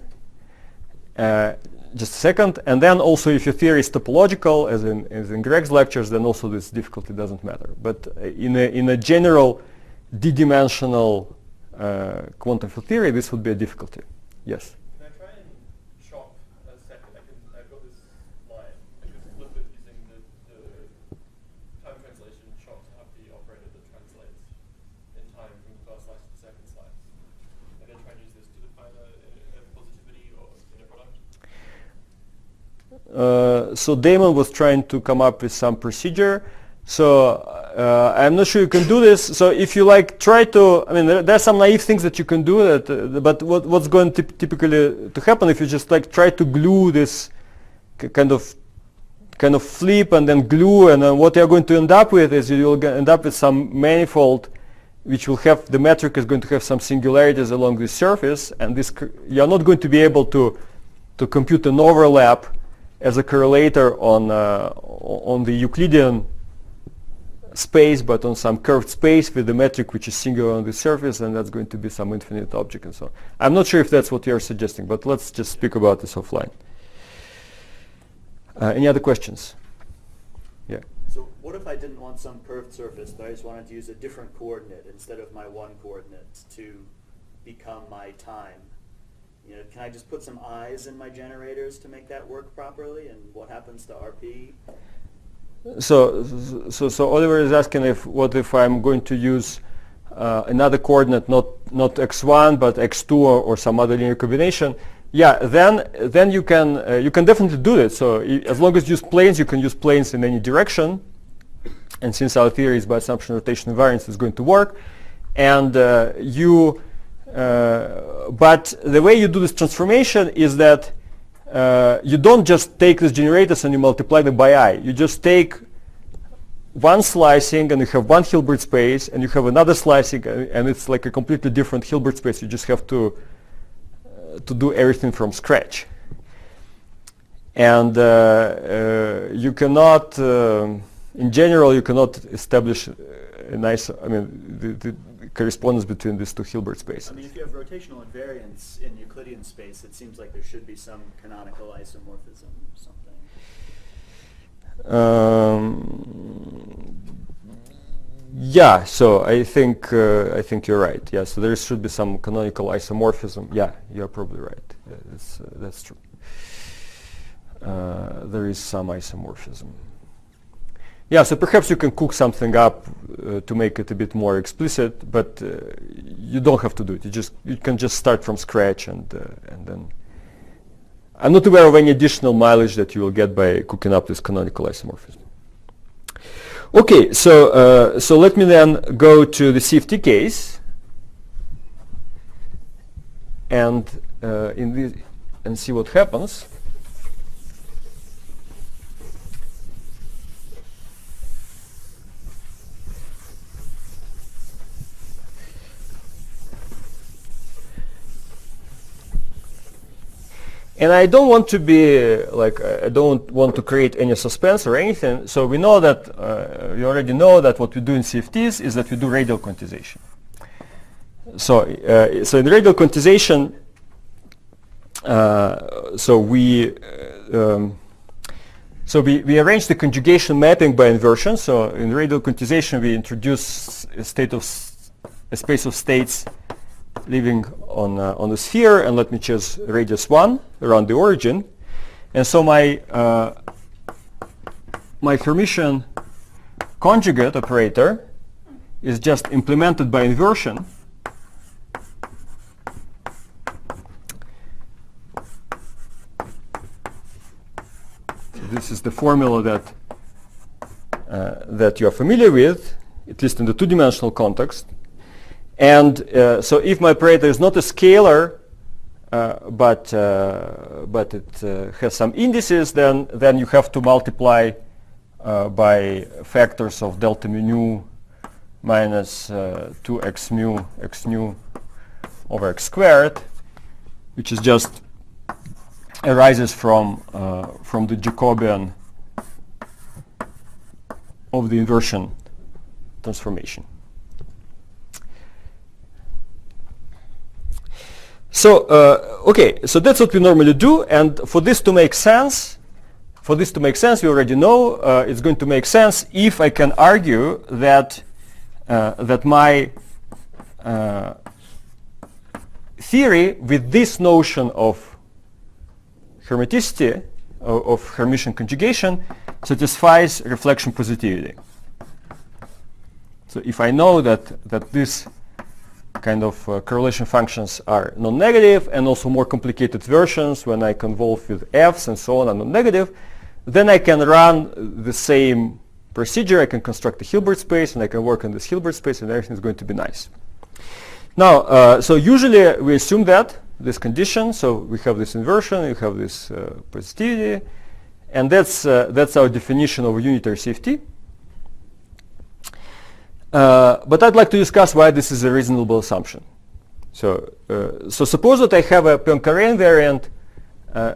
Just a second, and then also if your theory is topological, as in Greg's lectures, then also this difficulty doesn't matter. But in a general d-dimensional quantum field theory, this would be a difficulty. Yes? Can I try and chop a second? I've got this line. I can flip it using the time translation chop to have the operator that translates in time from the first slice to the second slice. And then try and use this to define a positivity or inner product. So Damon was trying to come up with some procedure. So I'm not sure you can do this. So if you like try to, I mean, there are some naive things that you can do. That, but what's going to typically to happen if you just like try to glue this kind of flip and then glue, and then what you're going to end up with is you'll end up with some manifold, which will have the metric is going to have some singularities along the surface, and this you're not going to be able to compute an overlap as a correlator on the Euclidean space, but on some curved space with the metric which is singular on the surface, and that's going to be some infinite object and so on. I'm not sure if that's what you're suggesting, but let's just speak about this offline. Any other questions? Yeah. So what if I didn't want some curved surface, but I just wanted to use a different coordinate instead of my one coordinate to become my time? You know, can I just put some eyes in my generators to make that work properly? And what happens to RP? So Oliver is asking what if I'm going to use another coordinate, not x1 but x2 or some other linear combination, yeah, then you can definitely do it. So as long as you use planes, you can use planes in any direction. And since our theory is by assumption rotation invariance, it's going to work. And but the way you do this transformation is that you don't just take these generators and you multiply them by I. You just take one slicing and you have one Hilbert space, and you have another slicing and it's like a completely different Hilbert space. You just have to do everything from scratch. And you cannot, in general, you cannot establish a nice, the correspondence between these two Hilbert spaces. I mean, if you have rotational invariance in Euclidean space, it seems like there should be some canonical isomorphism or something. Yeah, so I think you're right. Yeah, so there should be some canonical isomorphism. Yeah, you're probably right. Yeah, that's true. There is some isomorphism. Yeah, so perhaps you can cook something up to make it a bit more explicit, but you don't have to do it. You can just start from scratch and then. I'm not aware of any additional mileage that you will get by cooking up this canonical isomorphism. Okay, so let me then go to the CFT case, and and see what happens. And I don't want to be I don't want to create any suspense or anything. So we know that, we already know that what we do in CFTs is that we do radial quantization. So in radial quantization, we arrange the conjugation mapping by inversion. So in radial quantization, we introduce a space of states living on the sphere, and let me choose radius 1 around the origin. And so my Hermitian conjugate operator is just implemented by inversion. So this is the formula that you are familiar with, at least in the two-dimensional context. And so if my operator is not a scalar, but it has some indices, then you have to multiply by factors of delta mu nu minus 2x mu x nu over x squared, which is just arises from the Jacobian of the inversion transformation. So okay, so that's what we normally do, and for this to make sense, we already know it's going to make sense if I can argue that my theory with this notion of hermeticity of Hermitian conjugation satisfies reflection positivity. So if I know that this kind of correlation functions are non-negative, and also more complicated versions when I convolve with f's and so on are non-negative, then I can run the same procedure. I can construct a Hilbert space, and I can work on this Hilbert space, and everything is going to be nice. Now, so usually we assume that this condition. So we have this inversion, we have this positivity, and that's our definition of a unitary CFT. But I'd like to discuss why this is a reasonable assumption. So suppose that I have a Poincare invariant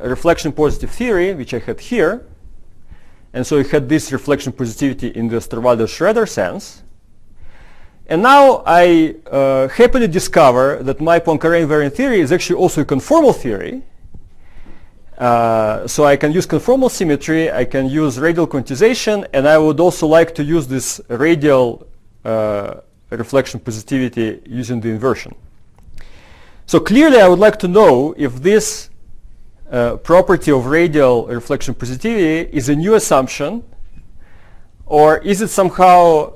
reflection positive theory, which I had here, and so I had this reflection positivity in the Osterwalder-Schroeder sense. And now I happily discover that my Poincare invariant theory is actually also a conformal theory. So I can use conformal symmetry, I can use radial quantization, and I would also like to use this radial reflection positivity using the inversion. So clearly I would like to know if this property of radial reflection positivity is a new assumption or is it somehow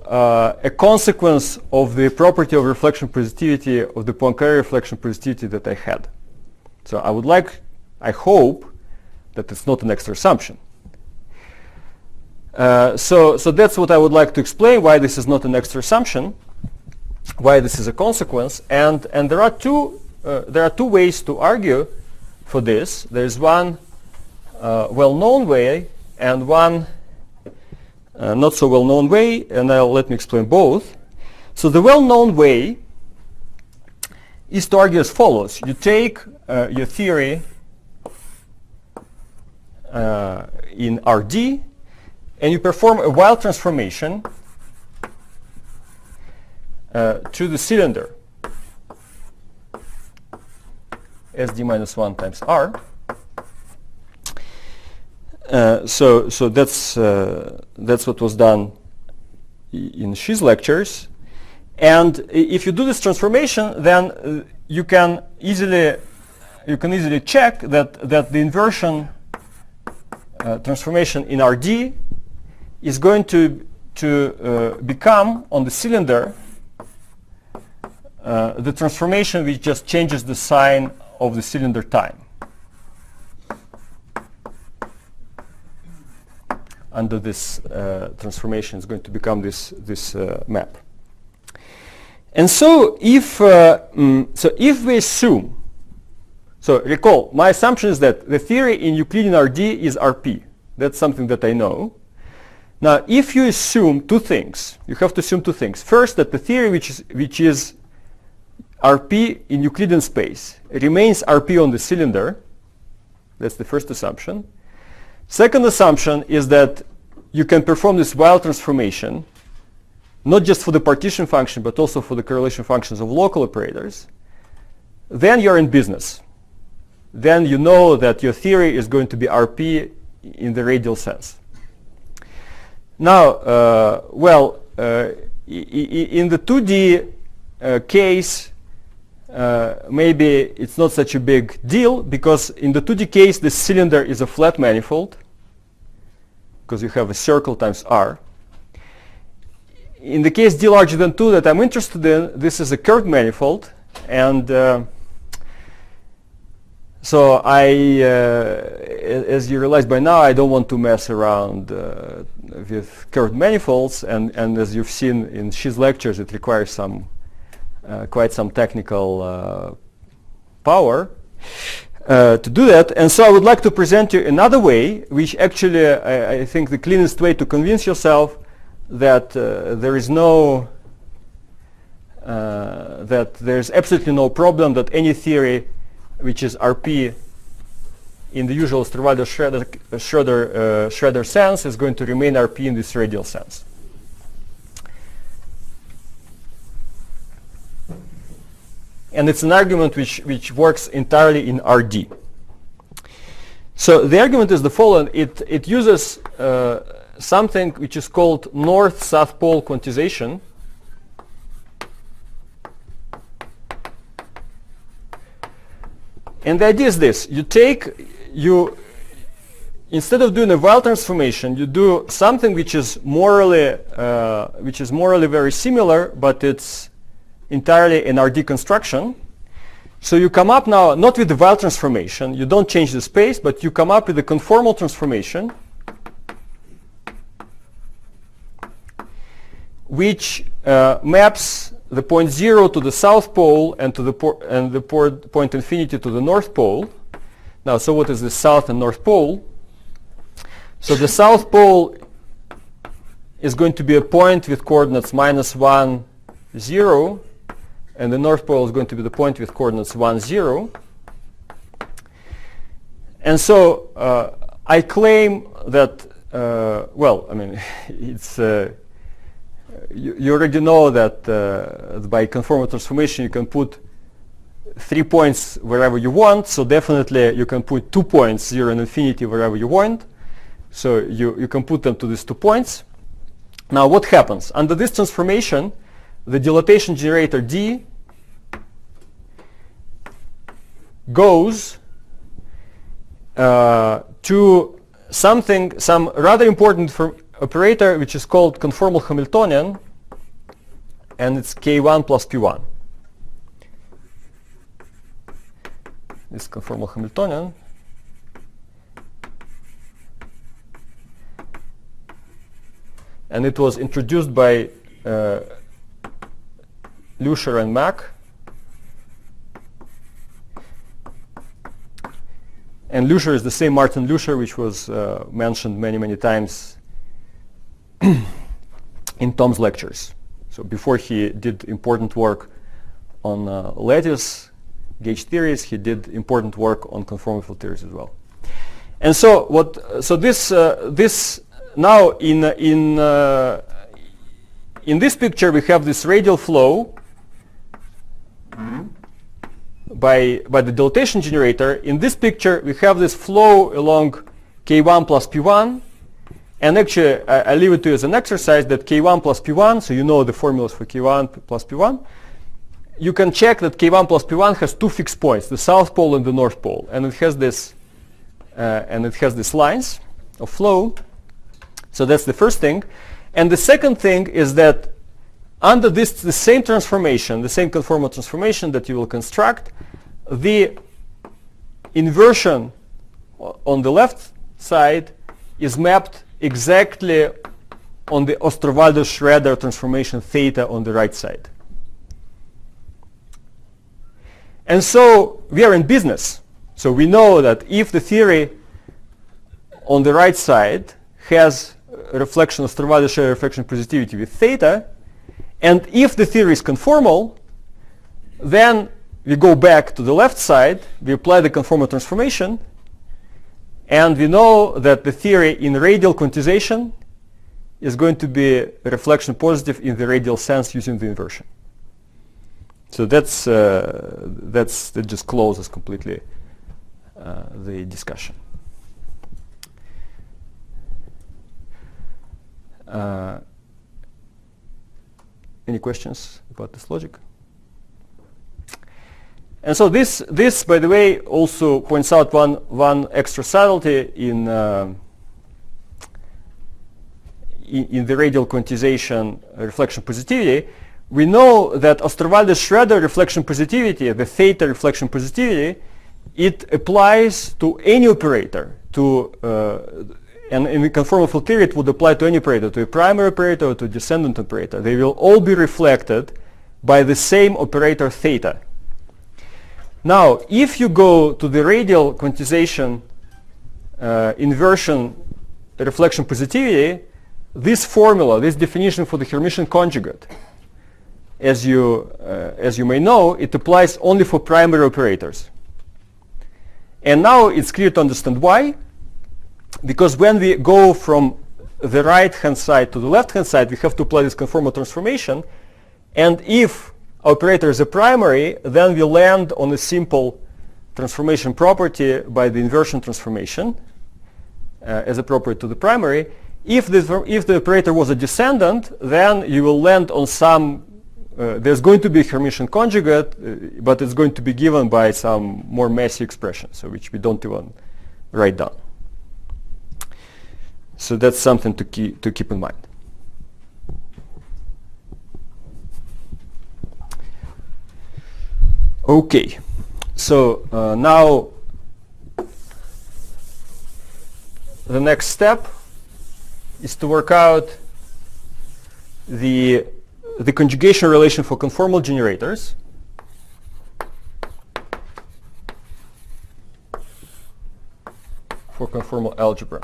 a consequence of the property of reflection positivity of the Poincare reflection positivity that I had? So I hope that it's not an extra assumption. So that's what I would like to explain, why this is not an extra assumption, why this is a consequence, and there are two ways to argue for this. There's one well-known way and one not so well-known way, and let me explain both. So the well-known way is to argue as follows. You take your theory in RD, and you perform a Weyl transformation to the cylinder SD minus 1 times R. So that's what was done in Shi's lectures. And if you do this transformation, then you can easily check that the inversion transformation in RD is going to become on the cylinder the transformation which just changes the sign of the cylinder time. Under this transformation is going to become this map. And so if we assume, so recall, my assumption is that the theory in Euclidean RD is RP. That's something that I know. Now, if you assume two things, you have to assume two things. First, that the theory which is RP in Euclidean space remains RP on the cylinder. That's the first assumption. Second assumption is that you can perform this Weyl transformation, not just for the partition function, but also for the correlation functions of local operators. Then you're in business. Then you know that your theory is going to be RP in the radial sense. Now, in the 2D case, maybe it's not such a big deal, because in the 2D case, the cylinder is a flat manifold, because you have a circle times R. In the case d larger than 2 that I'm interested in, this is a curved manifold, and so as you realize by now, I don't want to mess around with curved manifolds, and as you've seen in Shi's lectures, it requires quite some technical power to do that. And so I would like to present you another way, which actually I think the cleanest way to convince yourself that there's absolutely no problem that any theory which is RP in the usual Schroeder sense is going to remain RP in this radial sense. And it's an argument which works entirely in RD. So the argument is the following. It uses something which is called north-south pole quantization. And the idea is this: instead of doing a Weyl transformation, you do something which is morally very similar, but it's entirely an RD construction. So you come up now not with the Weyl transformation, you don't change the space, but you come up with a conformal transformation which maps the point 0 to the south pole and to the point infinity to the north pole. Now, so what is the south and north pole? So the south pole is going to be a point with coordinates -1, 0, and the north pole is going to be the point with coordinates 1, 0. And so I claim that, it's you already know that by conformal transformation you can put 3 points wherever you want, so definitely you can put 2 points, 0 and infinity, wherever you want. So you can put them to these 2 points. Now what happens? Under this transformation, the dilatation generator D goes to some rather important operator which is called conformal Hamiltonian, and it's K1 plus P1. This conformal Hamiltonian. And it was introduced by Lusher and Mack. And Lusher is the same Martin Lusher, which was mentioned many, many times in Tom's lectures. So before he did important work on lattice gauge theories, he did important work on conformal field theories as well. And so this now in this picture we have this radial flow by the dilatation generator. In this picture we have this flow along K1 plus P1, and actually I leave it to you as an exercise that K1 plus P1, so you know the formulas for K1 plus P1. You can check that K1 plus P1 has two fixed points, the south pole and the north pole, and it has this these lines of flow. So that's the first thing. And the second thing is that under the same transformation, the same conformal transformation that you will construct, the inversion on the left side is mapped exactly on the Osterwalder-Schroeder transformation theta on the right side. And so we are in business. So we know that if the theory on the right side has a reflection of Osterwalder-Schroeder reflection positivity with theta, and if the theory is conformal, then we go back to the left side, we apply the conformal transformation, and we know that the theory in radial quantization is going to be a reflection positive in the radial sense using the inversion. So that just closes completely the discussion. Any questions about this logic? And so this, by the way, also points out one extra subtlety in the radial quantization reflection positivity. We know that Osterwalder-Schroeder reflection positivity, the theta reflection positivity, it applies to any operator. And in the conformal field theory, it would apply to any operator, to a primary operator or to a descendant operator. They will all be reflected by the same operator theta. Now, if you go to the radial quantization inversion reflection positivity, this formula, this definition for the Hermitian conjugate, as you may know, it applies only for primary operators. And now it's clear to understand why. Because when we go from the right-hand side to the left-hand side, we have to apply this conformal transformation. And if operator is a primary, then we land on a simple transformation property by the inversion transformation as appropriate to the primary. If the operator was a descendant, then you will land on some, there's going to be a Hermitian conjugate, but it's going to be given by some more messy expression, so which we don't even write down. So that's something to keep in mind. Okay, so now the next step is to work out the conjugation relation for conformal generators. For conformal algebra.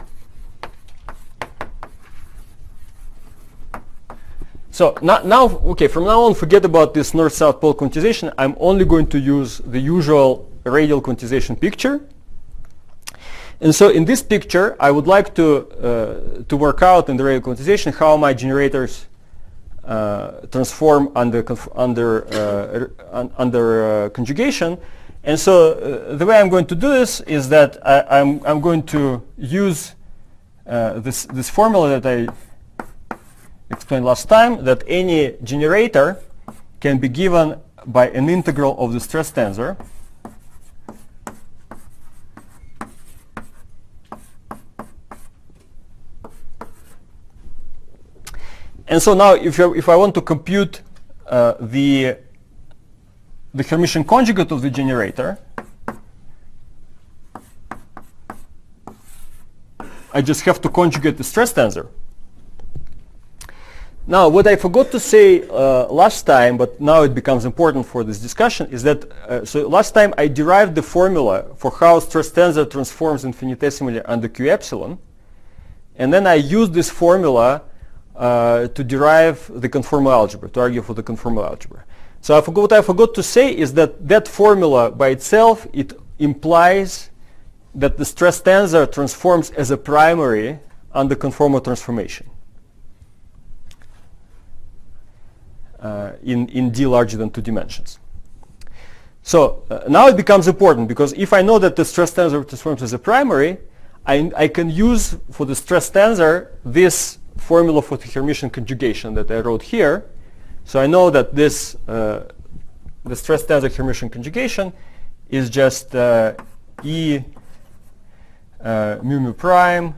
So from now on, forget about this north-south pole quantization. I'm only going to use the usual radial quantization picture. And so in this picture, I would like to work out in the radial quantization how my generators transform under conjugation. And so the way I'm going to do this is that I'm going to use this formula that I explained last time, that any generator can be given by an integral of the stress tensor And so now if I want to compute the Hermitian conjugate of the generator, I just have to conjugate the stress tensor. Now, what I forgot to say last time, but now it becomes important for this discussion, is that so last time I derived the formula for how stress tensor transforms infinitesimally under Q epsilon, and then I used this formula to derive the conformal algebra, to argue for the conformal algebra. So what I forgot to say is that that formula by itself, it implies that the stress tensor transforms as a primary under conformal transformation in D larger than 2 dimensions. So now it becomes important, because if I know that the stress tensor transforms as a primary, I can use for the stress tensor this formula for the Hermitian conjugation that I wrote here. So I know that this the stress tensor Hermitian conjugation is just E mu mu prime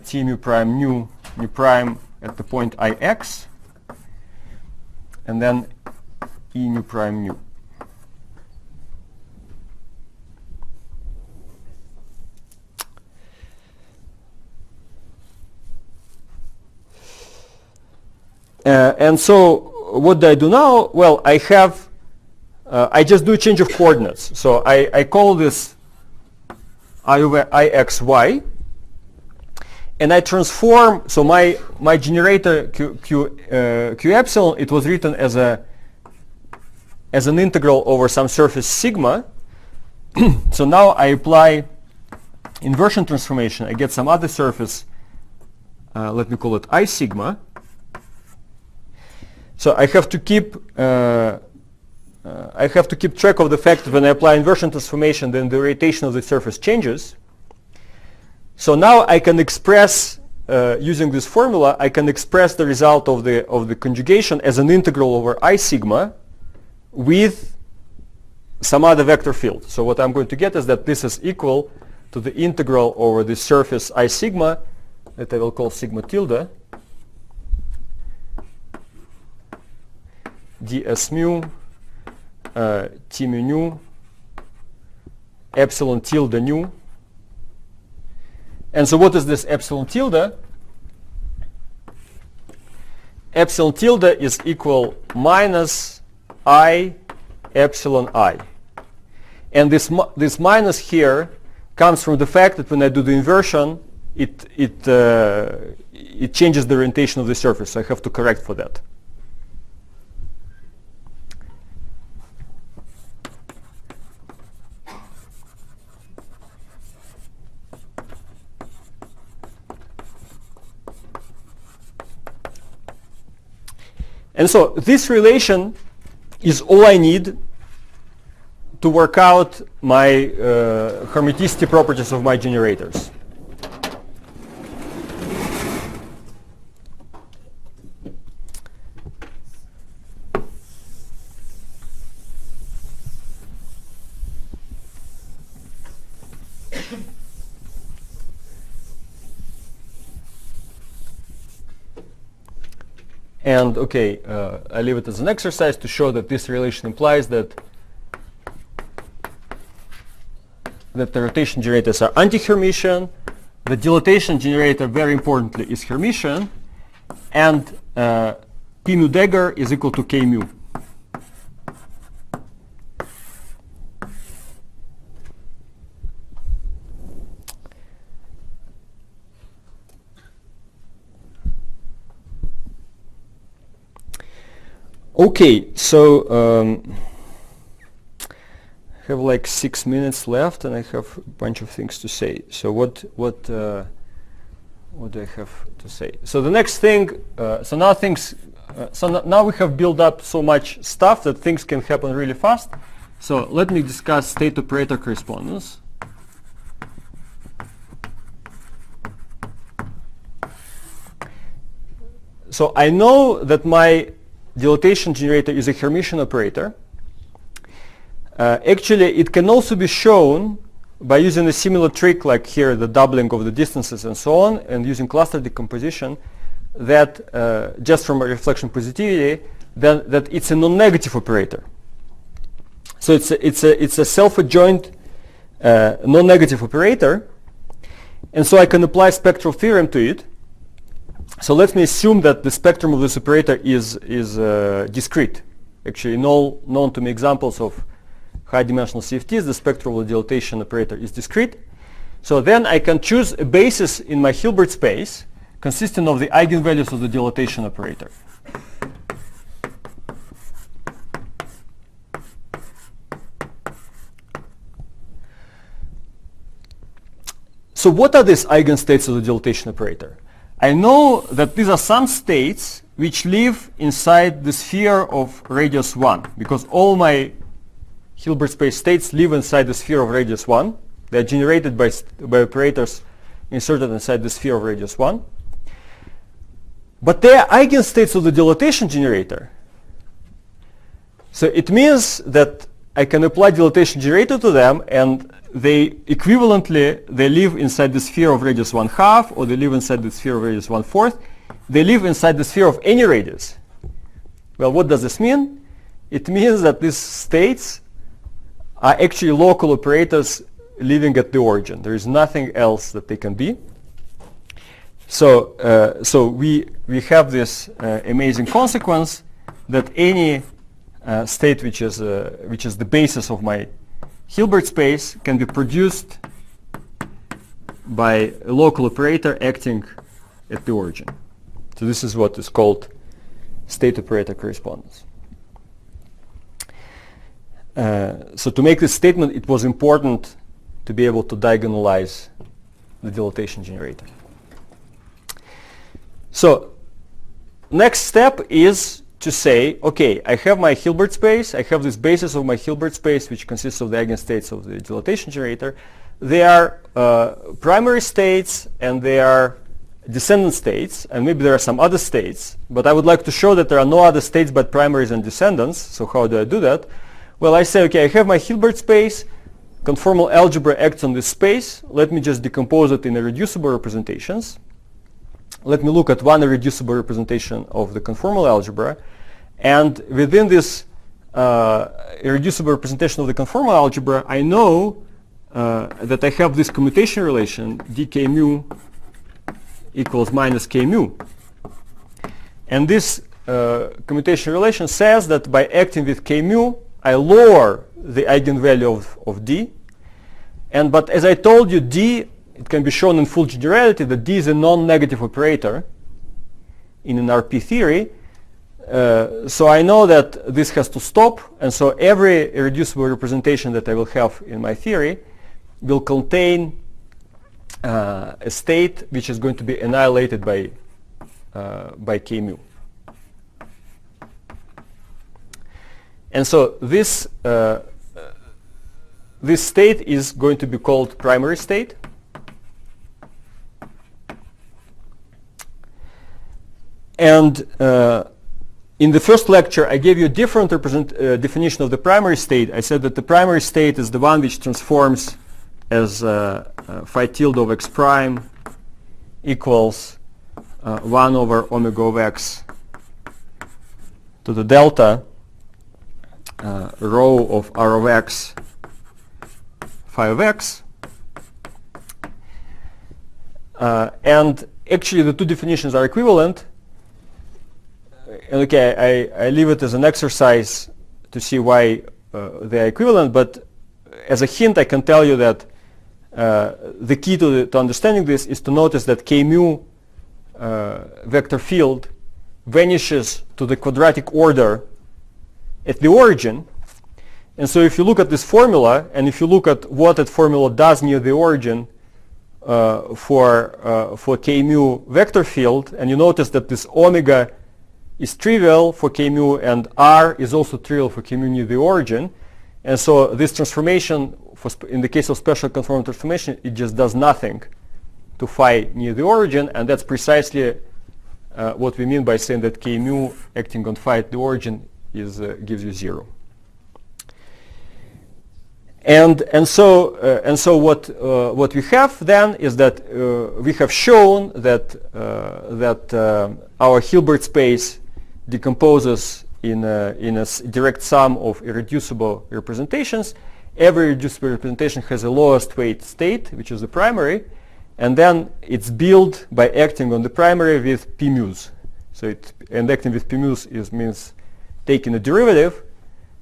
T mu prime nu mu prime at the point Ix, and then E nu prime nu. And so what do I do now? Well, I have, I just do a change of coordinates. So I call this I over Ixy, and I transform, so my generator Q epsilon, it was written as an integral over some surface sigma. So now I apply inversion transformation. I get some other surface, let me call it I sigma. So I have to keep track of the fact that when I apply inversion transformation, then the orientation of the surface changes. So now I can express, using this formula, I can express the result of the conjugation as an integral over I sigma with some other vector field. So what I'm going to get is that this is equal to the integral over the surface I sigma that I will call sigma tilde ds mu t mu nu epsilon tilde nu. And so what is this epsilon tilde? Epsilon tilde is equal minus I epsilon I. And this minus here comes from the fact that when I do the inversion, it changes the orientation of the surface. So I have to correct for that. And so this relation is all I need to work out my hermiticity properties of my generators. And okay, I leave it as an exercise to show that this relation implies that the rotation generators are anti-Hermitian. The dilatation generator, very importantly, is Hermitian, and P mu dagger is equal to K mu. Okay, so I have like 6 minutes left, and I have a bunch of things to say. So what do I have to say? So the next thing, now we have built up so much stuff that things can happen really fast. So let me discuss state operator correspondence. So I know that my dilatation generator is a Hermitian operator. Actually, it can also be shown by using a similar trick like here, the doubling of the distances and so on, and using cluster decomposition that just from a reflection positivity, then that it's a non-negative operator. So it's a self-adjoint non-negative operator, and so I can apply spectral theorem to it. So let me assume that the spectrum of this operator is discrete. Actually, in all known to me examples of high-dimensional CFTs, the spectral dilatation operator is discrete. So then I can choose a basis in my Hilbert space consisting of the eigenvalues of the dilatation operator. So what are these eigenstates of the dilatation operator? I know that these are some states which live inside the sphere of radius 1, because all my Hilbert space states live inside the sphere of radius 1. They are generated by operators inserted inside the sphere of radius 1. But they are eigenstates of the dilatation generator. So it means that I can apply dilatation generator to them, and they equivalently, they live inside the sphere of radius 1/2, or they live inside the sphere of radius 1/4. They live inside the sphere of any radius. Well, what does this mean? It means that these states are actually local operators living at the origin. There is nothing else that they can be. So, we have this amazing consequence that any state which is the basis of my Hilbert space can be produced by a local operator acting at the origin. So this is what is called state operator correspondence. So to make this statement, it was important to be able to diagonalize the dilatation generator. So next step is to say, okay, I have my Hilbert space, I have this basis of my Hilbert space which consists of the eigenstates of the dilatation generator. They are primary states and they are descendant states, and maybe there are some other states, but I would like to show that there are no other states but primaries and descendants. So how do I do that? Well, I say, okay, I have my Hilbert space, conformal algebra acts on this space. Let me just decompose it in irreducible representations. Let me look at one irreducible representation of the conformal algebra, and within this irreducible representation of the conformal algebra, I know that I have this commutation relation dk mu equals minus k mu. And this commutation relation says that by acting with k mu, I lower the eigenvalue of d. But as I told you, d, it can be shown in full generality that d is a non-negative operator in an RP theory. So I know that this has to stop, and so every irreducible representation that I will have in my theory will contain a state which is going to be annihilated by k mu. And so this state is going to be called primary state. And in the first lecture, I gave you a different definition of the primary state. I said that the primary state is the one which transforms as phi tilde of x prime equals 1 over omega of x to the delta rho of r of x phi of x. And actually the two definitions are equivalent. And okay, I leave it as an exercise to see why they are equivalent, but as a hint I can tell you that the key to understanding this is to notice that k mu vector field vanishes to the quadratic order at the origin. And so if you look at this formula, and if you look at what that formula does near the origin for k mu vector field, and you notice that this omega is trivial for k mu and r is also trivial for k mu near the origin. And so this transformation, in the case of special conformal transformation, it just does nothing to phi near the origin, and that's precisely what we mean by saying that k mu acting on phi at the origin gives you 0. And so what we have then is that we have shown that our Hilbert space decomposes in a direct sum of irreducible representations. Every reducible representation has a lowest weight state, which is the primary, and then it's built by acting on the primary with p mu's. So and acting with p mu's means taking a derivative.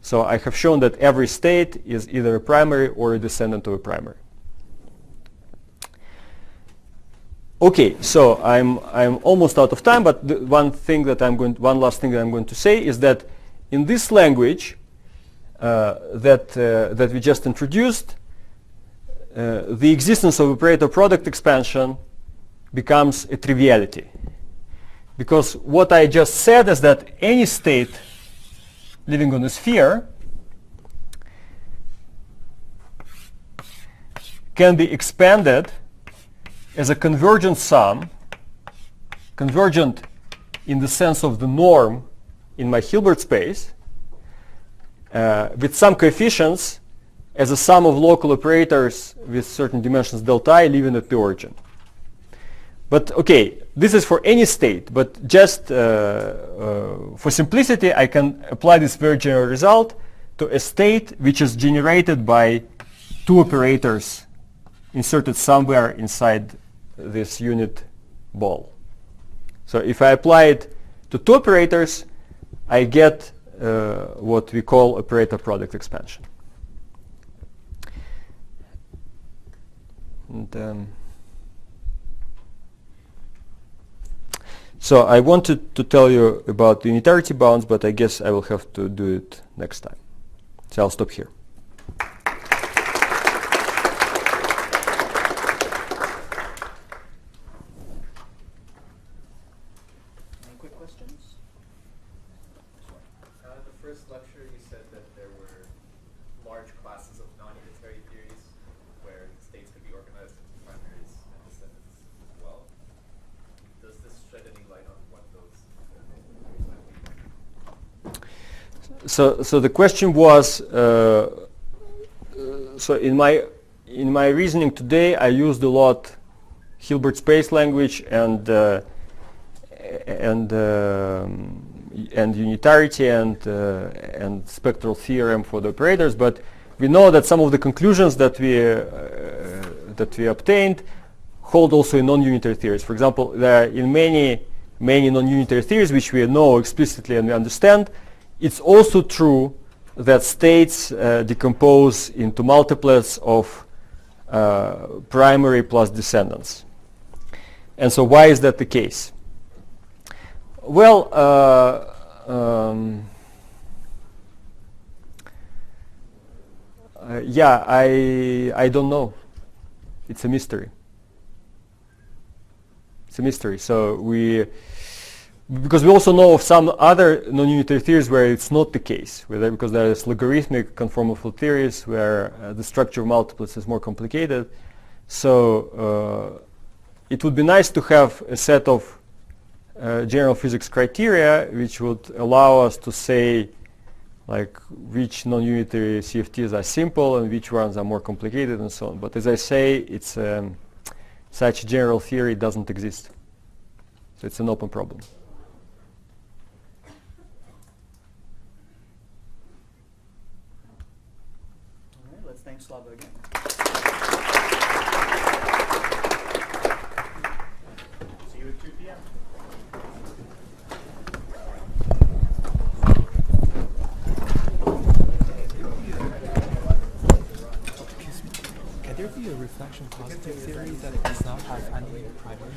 So I have shown that every state is either a primary or a descendant of a primary. Okay, so I'm almost out of time, but one last thing that I'm going to say is that in this language that we just introduced, the existence of operator product expansion becomes a triviality, because what I just said is that any state living on a sphere can be expanded as a convergent sum, convergent in the sense of the norm in my Hilbert space, with some coefficients as a sum of local operators with certain dimensions delta I living at the origin. But okay, this is for any state, but just for simplicity, I can apply this very general result to a state which is generated by two operators inserted somewhere inside this unit ball. So if I apply it to two operators, I get what we call operator product expansion. And, so I wanted to tell you about the unitarity bounds, but I guess I will have to do it next time. So I'll stop here. Any quick questions? The first lecture you said that there were large classes of non-unitary theories where states could be organized into primaries and descendants as well. Does this shed any light on what those theories might be? So the question was, so in my reasoning today, I used a lot Hilbert space language and unitarity and spectral theorem for the operators, but we know that some of the conclusions that we obtained hold also in non-unitary theories. For example, there are in many non-unitary theories which we know explicitly and we understand, it's also true that states decompose into multiplets of primary plus descendants. And so why is that the case? Well, yeah, I don't know. It's a mystery. It's a mystery. So because we also know of some other non-unitary theories where it's not the case, because there is logarithmic conformal theories where the structure of multiplets is more complicated. So it would be nice to have a set of general physics criteria which would allow us to say like which non-unitary CFTs are simple and which ones are more complicated and so on. But as I say, it's such general theory doesn't exist. So it's an open problem. All right, let's thank Slava again. See you at 2 p.m. Can there be a reflection positive theory that it does not have any primary?